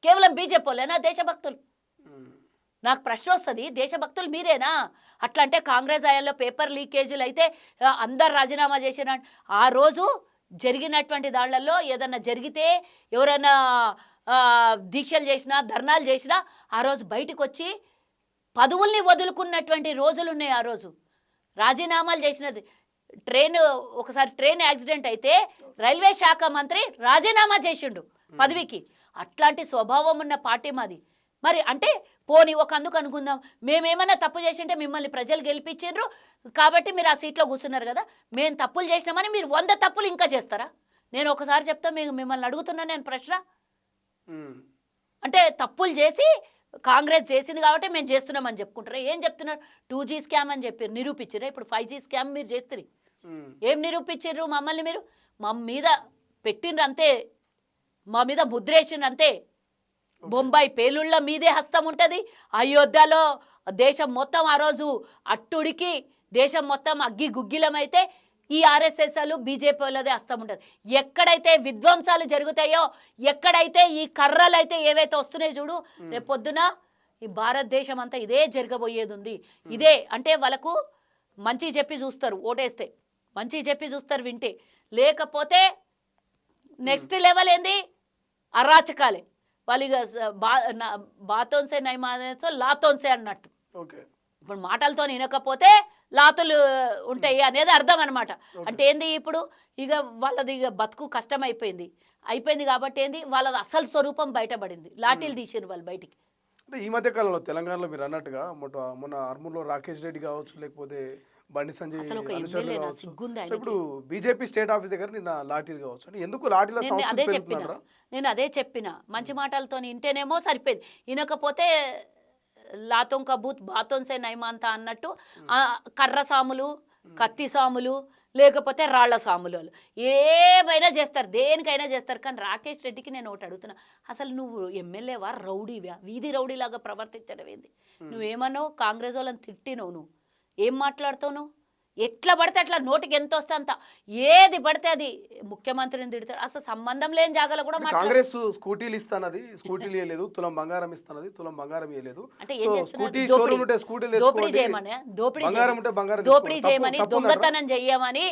కేవలం బీజేపీ వాళ్ళేనా దేశభక్తులు? నాకు ప్రశ్న వస్తుంది, దేశభక్తులు మీరేనా? అట్లా అంటే కాంగ్రెస్ హయాంలో పేపర్ లీకేజీలు అయితే అందరు రాజీనామా చేసిన ఆ రోజు జరిగినటువంటి దాళ్లలో ఏదన్నా జరిగితే ఎవరైనా దీక్షలు చేసినా ధర్నాలు చేసినా ఆ రోజు బయటకు వచ్చి పదవుల్ని వదులుకున్నటువంటి రోజులు ఉన్నాయి. ఆ రోజు రాజీనామాలు చేసినది ఒకసారి ట్రైన్ యాక్సిడెంట్ అయితే రైల్వే శాఖ మంత్రి రాజీనామా చేసిండు పదవికి. అట్లాంటి స్వభావం ఉన్న పార్టీ మాది. మరి అంటే పోనీ ఒక అందుకు అనుకుందాం, మేమేమన్నా తప్పు చేసింటే మిమ్మల్ని ప్రజలు గెలిపించారు కాబట్టి మీరు ఆ సీట్లో కూర్చున్నారు కదా, మేము తప్పులు చేసినామని మీరు 100 తప్పులు ఇంకా చేస్తారా? నేను ఒకసారి చెప్తా, మిమ్మల్ని అడుగుతున్నా నేను ప్రశ్న. అంటే తప్పులు చేసి కాంగ్రెస్ చేసింది కాబట్టి మేము చేస్తున్నామని చెప్పుకుంటారా? ఏం చెప్తున్నారు? 2G స్కామ్ అని చెప్పారు, నిరూపించారా? ఇప్పుడు 5G స్కామ్ మీరు చేస్తారు, ఏం నిరూపించారు? మమ్మల్ని మీరు మా మీద పెట్టిండ్రు అంతే, మా మీద ముద్రేసిండ్రు అంతే. బొంబాయి పేలుళ్ళ మీదే హస్తం ఉంటుంది. అయోధ్యలో దేశం మొత్తం ఆ రోజు అట్టుడికి దేశం మొత్తం అగ్గి గుగ్గిలమైతే ఈ ఆర్ఎస్ఎస్లు బీజేపీ వాళ్ళదే హస్తం ఉంటుంది. ఎక్కడైతే విధ్వంసాలు జరుగుతాయో, ఎక్కడైతే ఈ కర్రలు అయితే ఏవైతే వస్తున్నాయో చూడు, రేపొద్దున ఈ భారతదేశం అంతా ఇదే జరగబోయేది ఉంది. ఇదే అంటే వాళ్ళకు మంచి చెప్పి చూస్తారు, ఓటేస్తే మంచి చెప్పి చూస్తారు వింటే, లేకపోతే నెక్స్ట్ లెవెల్ ఏంది అరాచకాలే. వాళ్ళు ఇక బాతోన్సే నైమానేతో లాతోన్సే అన్నట్టు. ఇప్పుడు మాటలతో వినకపోతే లాతులు ఉంటాయి అనేది అర్థం అనమాట. అంటే ఏంది ఇప్పుడు ఇక వాళ్ళది ఇక బతుకు కష్టం అయిపోయింది కాబట్టి ఏంది వాళ్ళది అసలు స్వరూపం బయటపడింది. లాఠీలు తీసారు వాళ్ళు బయటికి. అంటే ఈ మధ్య కాలంలో తెలంగాణలో మీరు అన్నట్టుగా మొన్న ఆర్మూర్లో రాకేష్ రెడ్డి కావచ్చు, లేకపోతే బండి సంజయ్ అనుచరులు కావచ్చు, ఇప్పుడు బీజేపీ స్టేట్ ఆఫీస్ దగ్గర నిన్న లాఠీలు కావచ్చు. అంటే ఎందుకు లాఠీల సంస్కృతి పెరుగుతున్నారా? నేను అదే చెప్పిన, మంచి మాటలతో ఇంటేనేమో సరిపోయింది, వినకపోతే లాతోంక బూత్ బాతోన్సే నైమాంత అన్నట్టు కర్ర సాములు, కత్తి సాములు, లేకపోతే రాళ్ల సాములు ఏమైనా చేస్తారు, దేనికైనా చేస్తారు. కానీ రాకేష్ రెడ్డికి నేను ఒకటి అడుగుతున్నా, అసలు నువ్వు ఎమ్మెల్యేవా రౌడీవా? వీధి రౌడీలాగా ప్రవర్తించడం ఏంది? నువ్వేమన్నావు? కాంగ్రెస్ వాళ్ళని తిట్టినవు, నువ్వు ఏం మాట్లాడుతావు? నువ్వు ఎట్లా పడితే అట్లా నోటికి ఎంత వస్తే అంత ఏది పడితే అది ముఖ్యమంత్రిని తిడతాడు. అసలు సంబంధం లేని జాగాలో కూడా కాంగ్రెస్ స్కూటీలు ఇస్తానది, స్కూటీలు ఇవ్వలేదు, తులం బంగారం ఇస్తానది, తులం బంగారం ఇవ్వలేదు. అంటే ఏం చేస్తున్నారు? దోపిడీ చేయమని, దోపిడీ చేయమని, దొంగతనం చెయ్యమని,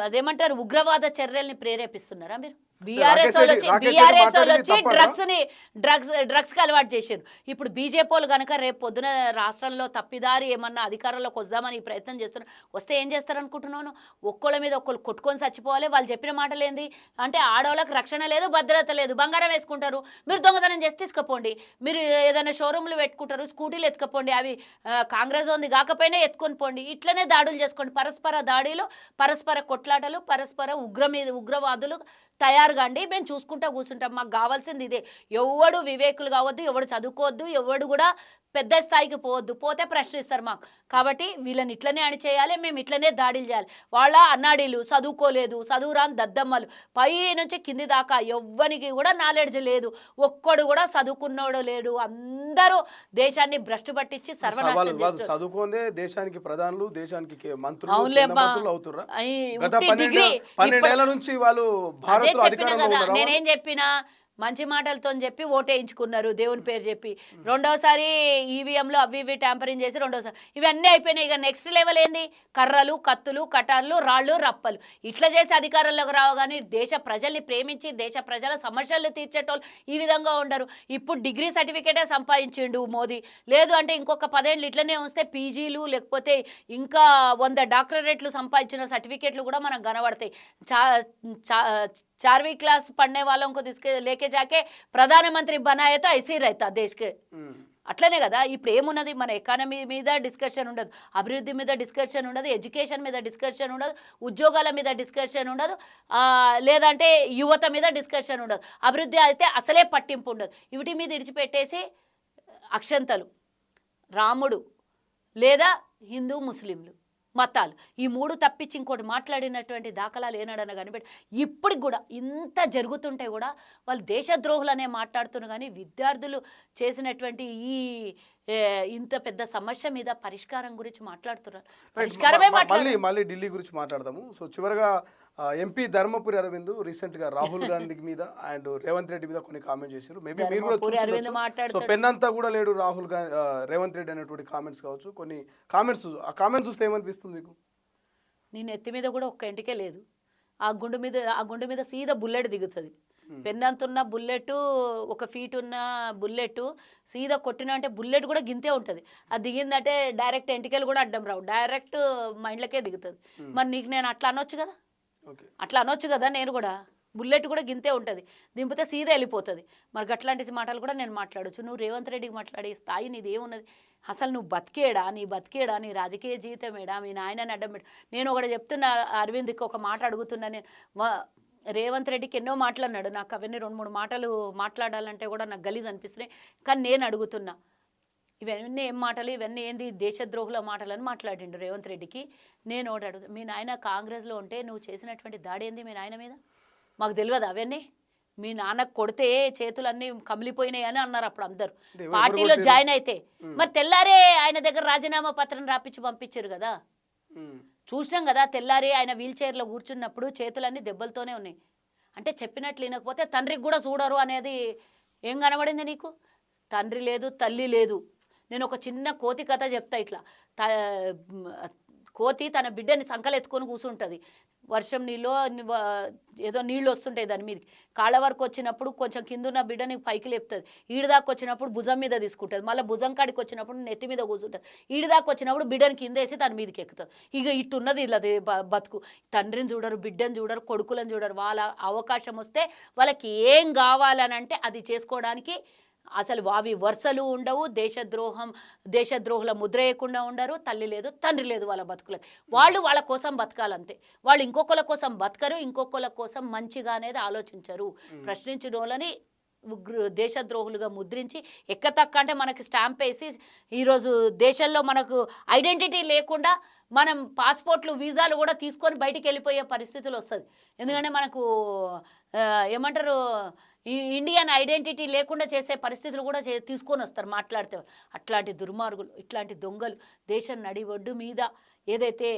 అదేమంటారు ఉగ్రవాద చర్యల్ని ప్రేరేపిస్తున్నారా మీరు? బీఆర్ఎస్ వాళ్ళు వచ్చి డ్రగ్స్ కి అలవాటు చేశారు. ఇప్పుడు బీజేపీ వాళ్ళు కనుక రేపు పొద్దున రాష్ట్రంలో తప్పిదారి ఏమన్నా అధికారంలోకి వద్దామని ప్రయత్నం చేస్తున్నారు. వస్తే ఏం చేస్తారు అనుకుంటున్నాను? ఒక్కళ్ళ మీద ఒక్కళ్ళు కొట్టుకొని చచ్చిపోవాలి. వాళ్ళు చెప్పిన మాటలు ఏంది అంటే ఆడవాళ్ళకి రక్షణ లేదు, భద్రత లేదు, బంగారం వేసుకుంటారు, మీరు దొంగతనం చేసి తీసుకుపోండి, మీరు ఏదైనా షోరూమ్లు పెట్టుకుంటారు, స్కూటీలు ఎత్తుకపోండి, అవి కాంగ్రెస్ ఉంది కాకపోయినా ఎత్తుకొని పోండి, ఇట్లనే దాడులు చేసుకోండి. పరస్పర దాడిలు, పరస్పర కొట్లాటలు, పరస్పర ఉగ్రవాదులు తయారుగాండి, మేము చూసుకుంటా కూర్చుంటాం. మాకు కావాల్సింది ఇదే. ఎవడు వివేకులు కావద్దు, ఎవడు చదువుకోవద్దు, ఎవడు కూడా పెద్ద స్థాయికి పోవద్దు, పోతే ప్రశ్నిస్తారు మాకు. కాబట్టి వీళ్ళని ఇట్లనే అణిచేయాలి, మేము ఇట్లనే దాడులు చేయాలి. వాళ్ళ అన్నాడీలు చదువుకోలేదు, చదువురాని దద్దమ్మలు, పై నుంచి కింది దాకా ఎవ్వనికి కూడా నాలెడ్జ్ లేదు, ఒక్కడు కూడా చదువుకున్నోడు లేడు. అందరూ దేశాన్ని భ్రష్టు పట్టించి సర్వనాశనం చేస్తారు. చదువుకోందే దేశానికి ప్రధానులు, దేశానికి మంత్రులు అవుతుర్రా. నేనేం చెప్పినా మంచి మాటలతో చెప్పి ఓటేయించుకున్నారు, దేవుని పేరు చెప్పి. రెండోసారి ఈవీఎంలో అవి ఇవి ట్యాంపరింగ్ చేసి రెండోసారి ఇవన్నీ అయిపోయినాయి. ఇక నెక్స్ట్ లెవెల్ ఏంది? కర్రలు, కత్తులు, కటార్లు, రాళ్ళు, రప్పలు ఇట్లా చేసి అధికారంలోకి రావు. కానీ దేశ ప్రజల్ని ప్రేమించి దేశ ప్రజల సమస్యలు తీర్చేటోళ్ళు ఈ విధంగా ఉండరు. ఇప్పుడు డిగ్రీ సర్టిఫికేటే సంపాదించిండు మోదీ. లేదు అంటే ఇంకొక 10 ఏళ్ళు ఇట్లనే వస్తే పీజీలు లేకపోతే ఇంకా 100 డాక్టరేట్లు సంపాదించిన సర్టిఫికేట్లు కూడా మనకు కనబడతాయి. 4वीं क्लास पढ़ने वालों को लेके जाके ప్రధానమంత్రి बनाए तो ऐसे ही रहता देश के. అట్లనే కదా ఇప్పుడు ఏమున్నది? మన ఎకానమీ మీద డిస్కషన్ ఉండదు, అభివృద్ధి మీద డిస్కషన్ ఉండదు, ఎడ్యుకేషన్ మీద డిస్కషన్ ఉండదు, ఉద్యోగాల మీద డిస్కషన్ ఉండదు, లేదంటే యువత మీద డిస్కషన్ ఉండదు, అభివృద్ధి అయితే అసలే పట్టింపు ఉండదు. వీటి మీద విడిచిపెట్టేసి అక్షంతలు, రాముడు లేదా హిందూ ముస్లింలు మతాలు, ఈ మూడు తప్పించి ఇంకోటి మాట్లాడినటువంటి దాఖలాలు ఏనాడన్నా కనిపెట్టి ఇప్పటికి కూడా ఇంత జరుగుతుంటే కూడా వాళ్ళు దేశద్రోహులనే మాట్లాడుతున్నారు. కానీ విద్యార్థులు చేసినటువంటి ఈ ఇంత పెద్ద సమస్య మీద పరిష్కారం గురించి మాట్లాడుతున్నారు. పరిష్కారమే మళ్ళీ ఢిల్లీ గురించి మాట్లాడదాము. సో చివరగా ఎంపీ ధర్మపురి అరవింద్ రీసెంట్ గా రాహుల్ గాంధీ మీద అండ్ రేవంత్ రెడ్డి మీద కొన్ని కామెంట్స్ చేశారు. మేబీ మీరు కూడా చూస్తుండొచ్చు. సో పెన్నంతా కూడా లేడు రాహుల్ గాంధీ రేవంత్ రెడ్డి అనేటువంటి కామెంట్స్ కావచ్చు, కొన్ని కామెంట్స్. ఆ కామెంట్స్ చూస్తే ఏమనిపిస్తుంది మీకు? నేను ఎత్తి మీద కూడా ఒక్క ఇంటికే లేదు. ఆ గుండు మీద సీదా బుల్లెట్ దిగుతుంది. పెన్నంతున్న బుల్లెట్, 1 ఫీట్ ఉన్న బుల్లెట్ సీదా కొట్టిన అంటే బుల్లెట్ కూడా గింతే ఉంటుంది. అది దిగిందంటే డైరెక్ట్ ఎంటికలు కూడా అడ్డం రావు, డైరెక్ట్ మైండ్లకే దిగుతుంది. మరి నీకు నేను అట్లా అనొచ్చు కదా, నేను కూడా బుల్లెట్ కూడా గింతే ఉంటుంది, దింపితే సీదా వెళ్ళిపోతుంది. మరి అట్లాంటి మాటలు కూడా నేను మాట్లాడచ్చు. నువ్వు రేవంత్ రెడ్డికి మాట్లాడే స్థాయి నీది ఏమున్నది? అసలు నువ్వు బతికేడా, నీ రాజకీయ జీవితమేడా, మీ నాయనని అడ్డం పెట్టు. నేను ఒకటి చెప్తున్నా, అరవింద్కి ఒక మాట అడుగుతున్నా నేను. రేవంత్ రెడ్డికి ఎన్నో మాటలు అన్నాడు, నాకు అవన్నీ 2-3 మాటలు మాట్లాడాలంటే కూడా నాకు గలీజ్ అనిపిస్తున్నాయి. కానీ నేను అడుగుతున్నా, ఇవన్నీ ఏం మాటలు, ఇవన్నీ ఏంది దేశద్రోహుల మాటలని మాట్లాడిండు రేవంత్ రెడ్డికి. నేను ఒకటి అడుగుతా, మీ నాయన కాంగ్రెస్లో ఉంటే నువ్వు చేసినటువంటి దాడి ఏంది మీ నాయన మీద? మాకు తెలియదు అవన్నీ. మీ నాన్నకు కొడితే చేతులన్నీ కమిలిపోయినాయి అని అన్నారు అప్పుడు అందరు పార్టీలో జాయిన్ అయితే. మరి తెల్లారే ఆయన దగ్గర రాజీనామా పత్రం రాపించి పంపించారు కదా, చూసినాం కదా. తెల్లారి ఆయన వీల్ చైర్లో కూర్చున్నప్పుడు చేతులన్నీ దెబ్బలతోనే ఉన్నాయి. అంటే చెప్పినట్లు వినకపోతే తండ్రికి కూడా చూడరు అనేది ఏం కనబడింది నీకు? తండ్రి లేదు, తల్లి లేదు. నేను ఒక చిన్న కోతి కథ చెప్తా. ఇట్లా కోతి తన బిడ్డని సంకలెత్తుకొని కూర్చుంటుంది. వర్షం నీళ్ళు ఏదో నీళ్ళు వస్తుంటాయి దాని మీదకి. కాళ్ళ వరకు వచ్చినప్పుడు కొంచెం కిందున్న బిడ్డని పైకి లేపుతుంది. ఈడిదాకా వచ్చినప్పుడు భుజం మీద తీసుకుంటుంది. మళ్ళీ భుజం కాడికి వచ్చినప్పుడు నెత్తి మీద కూర్చుంటుంది. ఈడిదాకా వచ్చినప్పుడు బిడ్డని కింద వేసి దాని మీదకి ఎక్కుతుంది. ఇక ఇట్టున్నది ఇలా బతుకు. తండ్రిని చూడరు, బిడ్డని చూడరు, కొడుకులను చూడరు. వాళ్ళ అవకాశం వస్తే వాళ్ళకి ఏం కావాలని అంటే అది చేసుకోవడానికి అసలు వావి వరుసలు ఉండవు. దేశద్రోహుల ముద్ర వేయకుండా ఉండరు. తల్లి లేదు, తండ్రి లేదు వాళ్ళ బతుకులకి. వాళ్ళు వాళ్ళ కోసం బతకాలంతే. వాళ్ళు ఇంకొకళ్ళ కోసం బతకరు, ఇంకొకళ్ళ కోసం మంచిగా అనేది ఆలోచించరు. ప్రశ్నించిన వాళ్ళని దేశద్రోహులుగా ముద్రించి ఎక్కతక్క అంటే మనకి స్టాంప్ వేసి ఈరోజు దేశంలో మనకు ఐడెంటిటీ లేకుండా మనం పాస్పోర్ట్లు, వీసాలు కూడా తీసుకొని బయటికి వెళ్ళిపోయే పరిస్థితులు వస్తుంది. ఎందుకంటే మనకు ఏమంటారు, ఈ ఇండియన్ ఐడెంటిటీ లేకుండా చేసే పరిస్థితులు కూడా తీసుకొని వస్తారు మాట్లాడితే. అట్లాంటి దుర్మార్గులు, ఇట్లాంటి దొంగలు దేశం నడి ఒడ్డు మీద ఏదైతే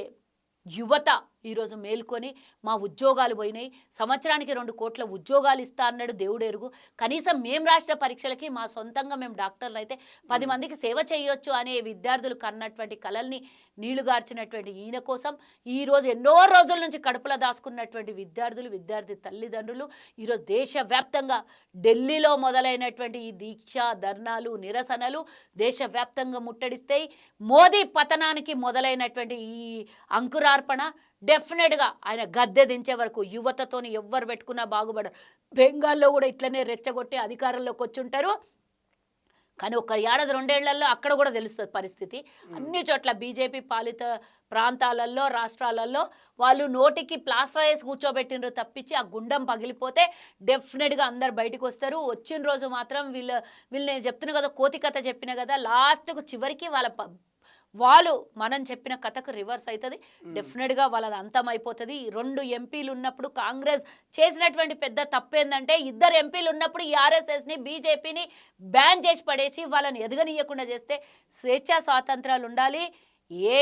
యువత ఈరోజు మేల్కొని మా ఉద్యోగాలు పోయినాయి, సంవత్సరానికి 2 కోట్ల ఉద్యోగాలు ఇస్తా అన్నాడు దేవుడు ఎరుగు. కనీసం మేము రాష్ట్ర పరీక్షలకి మా సొంతంగా మేము డాక్టర్లు అయితే 10 మందికి సేవ చేయొచ్చు అనే విద్యార్థులు కన్నటువంటి కలల్ని నీళ్లుగార్చినటువంటి ఈయన కోసం ఈరోజు ఎన్నో రోజుల నుంచి కడుపులో దాచుకున్నటువంటి విద్యార్థి తల్లిదండ్రులు ఈరోజు దేశవ్యాప్తంగా ఢిల్లీలో మొదలైనటువంటి ఈ దీక్ష, ధర్నాలు, నిరసనలు దేశవ్యాప్తంగా ముట్టడిస్తాయి. మోదీ పతనానికి మొదలైనటువంటి ఈ అంకురార్పణ డెఫినెట్గా ఆయన గద్దె దించే వరకు యువతతోని ఎవ్వరు పెట్టుకున్నా బాగుపడరు. బెంగాల్లో కూడా ఇట్లనే రెచ్చగొట్టి అధికారంలోకి వచ్చుంటారు. కానీ ఒక 1-2 ఏళ్లలో అక్కడ కూడా తెలుస్తుంది పరిస్థితి. అన్ని చోట్ల బీజేపీ పాలిత ప్రాంతాలలో, రాష్ట్రాలలో వాళ్ళు నోటికి ప్లాస్టర్ వేసి కూర్చోబెట్టినరు తప్పించి ఆ గుండం పగిలిపోతే డెఫినెట్గా అందరు బయటకు వస్తారు. వచ్చిన రోజు మాత్రం వీళ్ళు నేను చెప్తున్నా కదా, కోతి కథ చెప్పిన కదా, లాస్ట్కు చివరికి వాళ్ళు మనం చెప్పిన కథకు రివర్స్ అవుతుంది. డెఫినెట్గా వాళ్ళది అంతం అయిపోతుంది. 2 ఎంపీలు ఉన్నప్పుడు కాంగ్రెస్ చేసినటువంటి పెద్ద తప్పు ఏంటంటే 2 ఎంపీలు ఉన్నప్పుడు ఈ ఆర్ఎస్ఎస్ని, బీజేపీని బ్యాన్ చేసి పడేసి వాళ్ళని ఎదగనీయకుండా చేస్తే స్వేచ్ఛా స్వాతంత్రాలు ఉండాలి. ఏ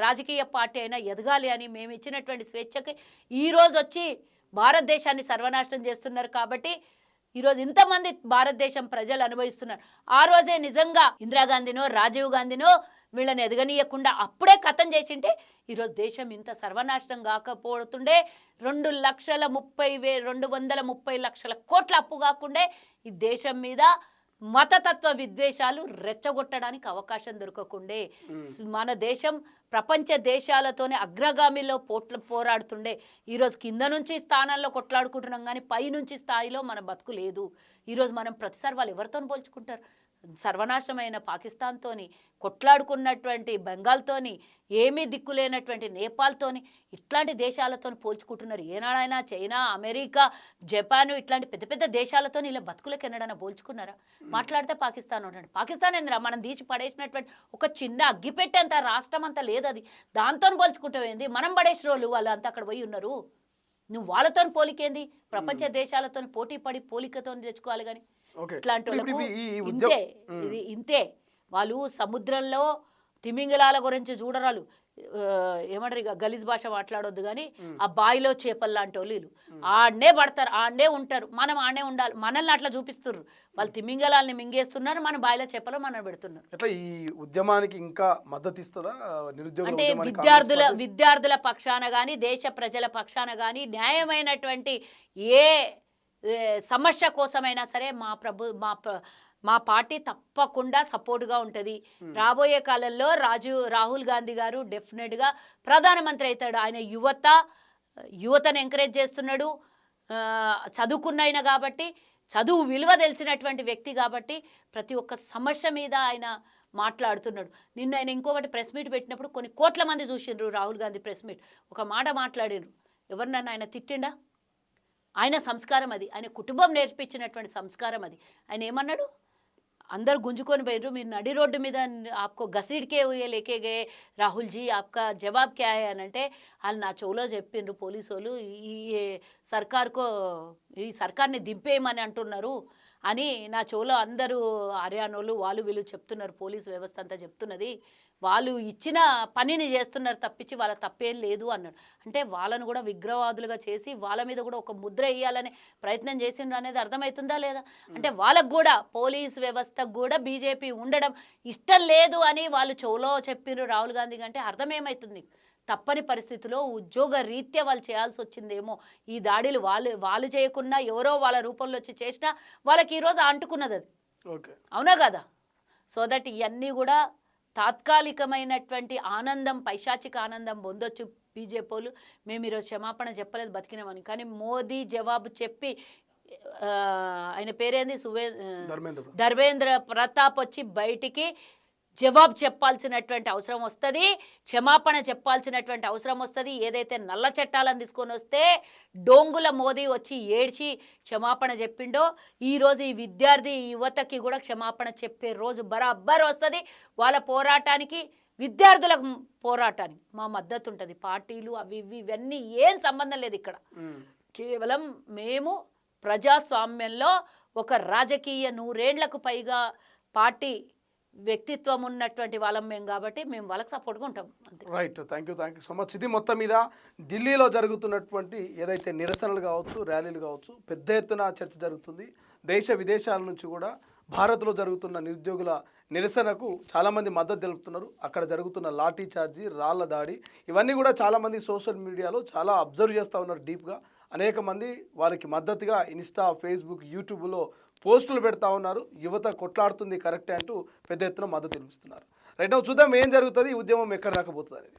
రాజకీయ పార్టీ అయినా ఎదగాలి అని మేము ఇచ్చినటువంటి స్వేచ్ఛకి ఈరోజు వచ్చి భారతదేశాన్ని సర్వనాశనం చేస్తున్నారు. కాబట్టి ఈరోజు ఇంతమంది భారతదేశం ప్రజలు అనుభవిస్తున్నారు. ఆ రోజే నిజంగా ఇందిరాగాంధీనో, రాజీవ్ గాంధీనో వీళ్ళని ఎదగనీయకుండా అప్పుడే కథం చేసింటే ఈరోజు దేశం ఇంత సర్వనాశనం కాకపోతుండే. 230 లక్షల కోట్ల అప్పు కాకుండే ఈ దేశం మీద మతతత్వ విద్వేషాలు రెచ్చగొట్టడానికి అవకాశం దొరకకుండే. మన దేశం ప్రపంచ దేశాలతోనే అగ్రగామిలో పోరాడుతుండే. ఈరోజు కింద నుంచి స్థానాల్లో కొట్లాడుకుంటున్నాం కానీ పై నుంచి స్థాయిలో మన బతుకు లేదు. ఈరోజు మనం ప్రతిసారి వాళ్ళు ఎవరితో పోల్చుకుంటారు? సర్వనాశనమైన పాకిస్తాన్తోని, కొట్లాడుకున్నటువంటి బెంగాల్తోని, ఏమీ దిక్కులేనటువంటి నేపాల్తోని, ఇట్లాంటి దేశాలతో పోల్చుకుంటున్నారు. ఏనాడైనా చైనా, అమెరికా, జపాన్ ఇట్లాంటి పెద్ద పెద్ద దేశాలతో ఇలా బతుకులకు ఎన్నడైనా పోల్చుకున్నారా? మాట్లాడితే పాకిస్తాన్ ఉంటాడు. పాకిస్తాన్ ఏందిరా మనం తీసి పడేసినటువంటి ఒక చిన్న అగ్గిపెట్టేంత రాష్ట్రం అంతా లేదు అది. దాంతో పోల్చుకుంటావేంది? మనం పడేసిన రోజులు వాళ్ళు అంతా అక్కడ పోయి ఉన్నారు. నువ్వు వాళ్ళతో పోలికేంది? ప్రపంచ దేశాలతో పోటీ పడి పోలికతో తెచ్చుకోవాలి కానీ ఇట్లాంటి వాళ్ళకు ఇంతే. ఇది ఇంతే. వాళ్ళు సముద్రంలో తిమింగలాల గురించి చూడరాలు, ఏమంటారు ఇక గలీజ్ భాష మాట్లాడొద్దు కానీ ఆ బాయిలో చేపలు లాంటి వాళ్ళు వీళ్ళు ఆడనే పడతారు, ఆడనే ఉంటారు. మనం ఆడనే ఉండాలి. మనల్ని అట్లా చూపిస్తున్నారు. వాళ్ళు తిమింగలాల్ని మింగేస్తున్నారు, మన బాయిలో చేపలు మనం పెడుతున్నారు. అట్లా ఈ ఉద్యమానికి ఇంకా మద్దతు ఇస్తుందా నిరుద్యోగ అంటే విద్యార్థుల పక్షాన కానీ దేశ ప్రజల పక్షాన కానీ న్యాయమైనటువంటి ఏ సమస్య కోసమైనా సరే మా పార్టీ తప్పకుండా సపోర్ట్గా ఉంటుంది. రాబోయే కాలంలో రాహుల్ గాంధీ గారు డెఫినెట్గా ప్రధానమంత్రి అవుతాడు. ఆయన యువతను ఎంకరేజ్ చేస్తున్నాడు. చదువుకున్న కాబట్టి, చదువు విలువ తెలిసినటువంటి వ్యక్తి కాబట్టి ప్రతి ఒక్క సమస్య మీద ఆయన మాట్లాడుతున్నాడు. నిన్న ఆయన ఇంకొకటి ప్రెస్ మీట్ పెట్టినప్పుడు కొన్ని కోట్ల మంది చూసిండ్రు రాహుల్ గాంధీ ప్రెస్ మీట్. ఒక మాట మాట్లాడినరు. ఎవరినన్నా ఆయన తిట్టిండా? ఆయన సంస్కారం అది, ఆయన కుటుంబం నేర్పించినటువంటి సంస్కారం అది. ఆయన ఏమన్నాడు? అందరు గుంజుకొని పోయినరు, మీరు నడి రోడ్డు మీద ఆప్కో గసీడ్కే లేకే గే రాహుల్ జీ ఆప్కా జవాబ్ క్యా హై అని అంటే వాళ్ళు నా చెవులో చెప్పిండ్రు పోలీసు వాళ్ళు, ఈ సర్కార్ని దింపేయమని అంటున్నారు అని నా చెవులో అందరూ హర్యానాలు వాళ్ళు వీళ్ళు చెప్తున్నారు. పోలీసు వ్యవస్థ అంతా చెప్తున్నది. వాళ్ళు ఇచ్చిన పనిని చేస్తున్నారు తప్పించి వాళ్ళ తప్పేం లేదు అన్నాడు. అంటే వాళ్ళను కూడా విగ్రహవాదులుగా చేసి వాళ్ళ మీద కూడా ఒక ముద్ర వేయాలనే ప్రయత్నం చేసిండ్రు అనేది అర్థమవుతుందా లేదా? అంటే వాళ్ళకు కూడా పోలీసు వ్యవస్థకు కూడా బీజేపీ ఉండడం ఇష్టం లేదు అని వాళ్ళు చెవులో చెప్పిండ్రు రాహుల్ గాంధీ అంటే అర్థం ఏమవుతుంది? తప్పని పరిస్థితిలో ఉద్యోగ రీత్యా వాళ్ళు చేయాల్సి వచ్చిందేమో. ఈ దాడులు వాళ్ళు చేయకుండా ఎవరో వాళ్ళ రూపంలో వచ్చి చేసినా వాళ్ళకి ఈరోజు అంటుకున్నది అది. అవునా కదా? సో దట్ ఇవన్నీ కూడా తాత్కాలికమైనటువంటి ఆనందం, పైశాచిక ఆనందం పొందొచ్చు బీజేపీ వాళ్ళు. మేము ఈరోజు క్షమాపణ చెప్పలేదు బతికినామని. కానీ మోదీ జవాబు చెప్పి ఆయన పేరేంది ధర్మేంద్ర ప్రతాప్ వచ్చి బయటికి జవాబు చెప్పాల్సినటువంటి అవసరం వస్తుంది. క్షమాపణ చెప్పాల్సినటువంటి అవసరం వస్తుంది. ఏదైతే నల్ల చట్టాలను తీసుకొని వస్తే డోంగుల మోదీ వచ్చి ఏడ్చి క్షమాపణ చెప్పిండో ఈరోజు ఈ విద్యార్థి యువతకి కూడా క్షమాపణ చెప్పే రోజు బరాబర్ వస్తుంది. వాళ్ళ పోరాటానికి, విద్యార్థుల పోరాటానికి మా మద్దతు ఉంటుంది. పార్టీలు అవి ఇవన్నీ ఏం సంబంధం లేదు ఇక్కడ. కేవలం మేము ప్రజాస్వామ్యంలో ఒక రాజకీయ 100 ఏళ్లకు పైగా పార్టీ వ్యక్తిత్వం ఉన్నటువంటి వాళ్ళం మేము కాబట్టి మేము వాళ్ళకి సపోర్ట్గా ఉంటాం. Right. Thank you so much. ఇది మొత్తం మీద ఢిల్లీలో జరుగుతున్నటువంటి ఏదైతే నిరసనలు కావచ్చు, ర్యాలీలు కావచ్చు, పెద్ద ఎత్తున చర్చ జరుగుతుంది. దేశ విదేశాల నుంచి కూడా భారత్లో జరుగుతున్న నిరుద్యోగుల నిరసనకు చాలామంది మద్దతు తెలుపుతున్నారు. అక్కడ జరుగుతున్న లాఠీ చార్జీ, రాళ్ల దాడి ఇవన్నీ కూడా చాలామంది సోషల్ మీడియాలో చాలా అబ్జర్వ్ చేస్తూ ఉన్నారు డీప్గా. అనేక మంది వారికి మద్దతుగా ఇన్స్టా, ఫేస్బుక్, యూట్యూబ్లో పోస్టులు పెడతా ఉన్నారు. యువత కొట్లాడుతుంది కరెక్టే అంటూ పెద్ద ఎత్తున మద్దతు తెలుపుతున్నారు. రైట్, చూద్దాం ఏం జరుగుతుంది, ఈ ఉద్యమం ఎక్కడ దాకా పోతుంది అనేది.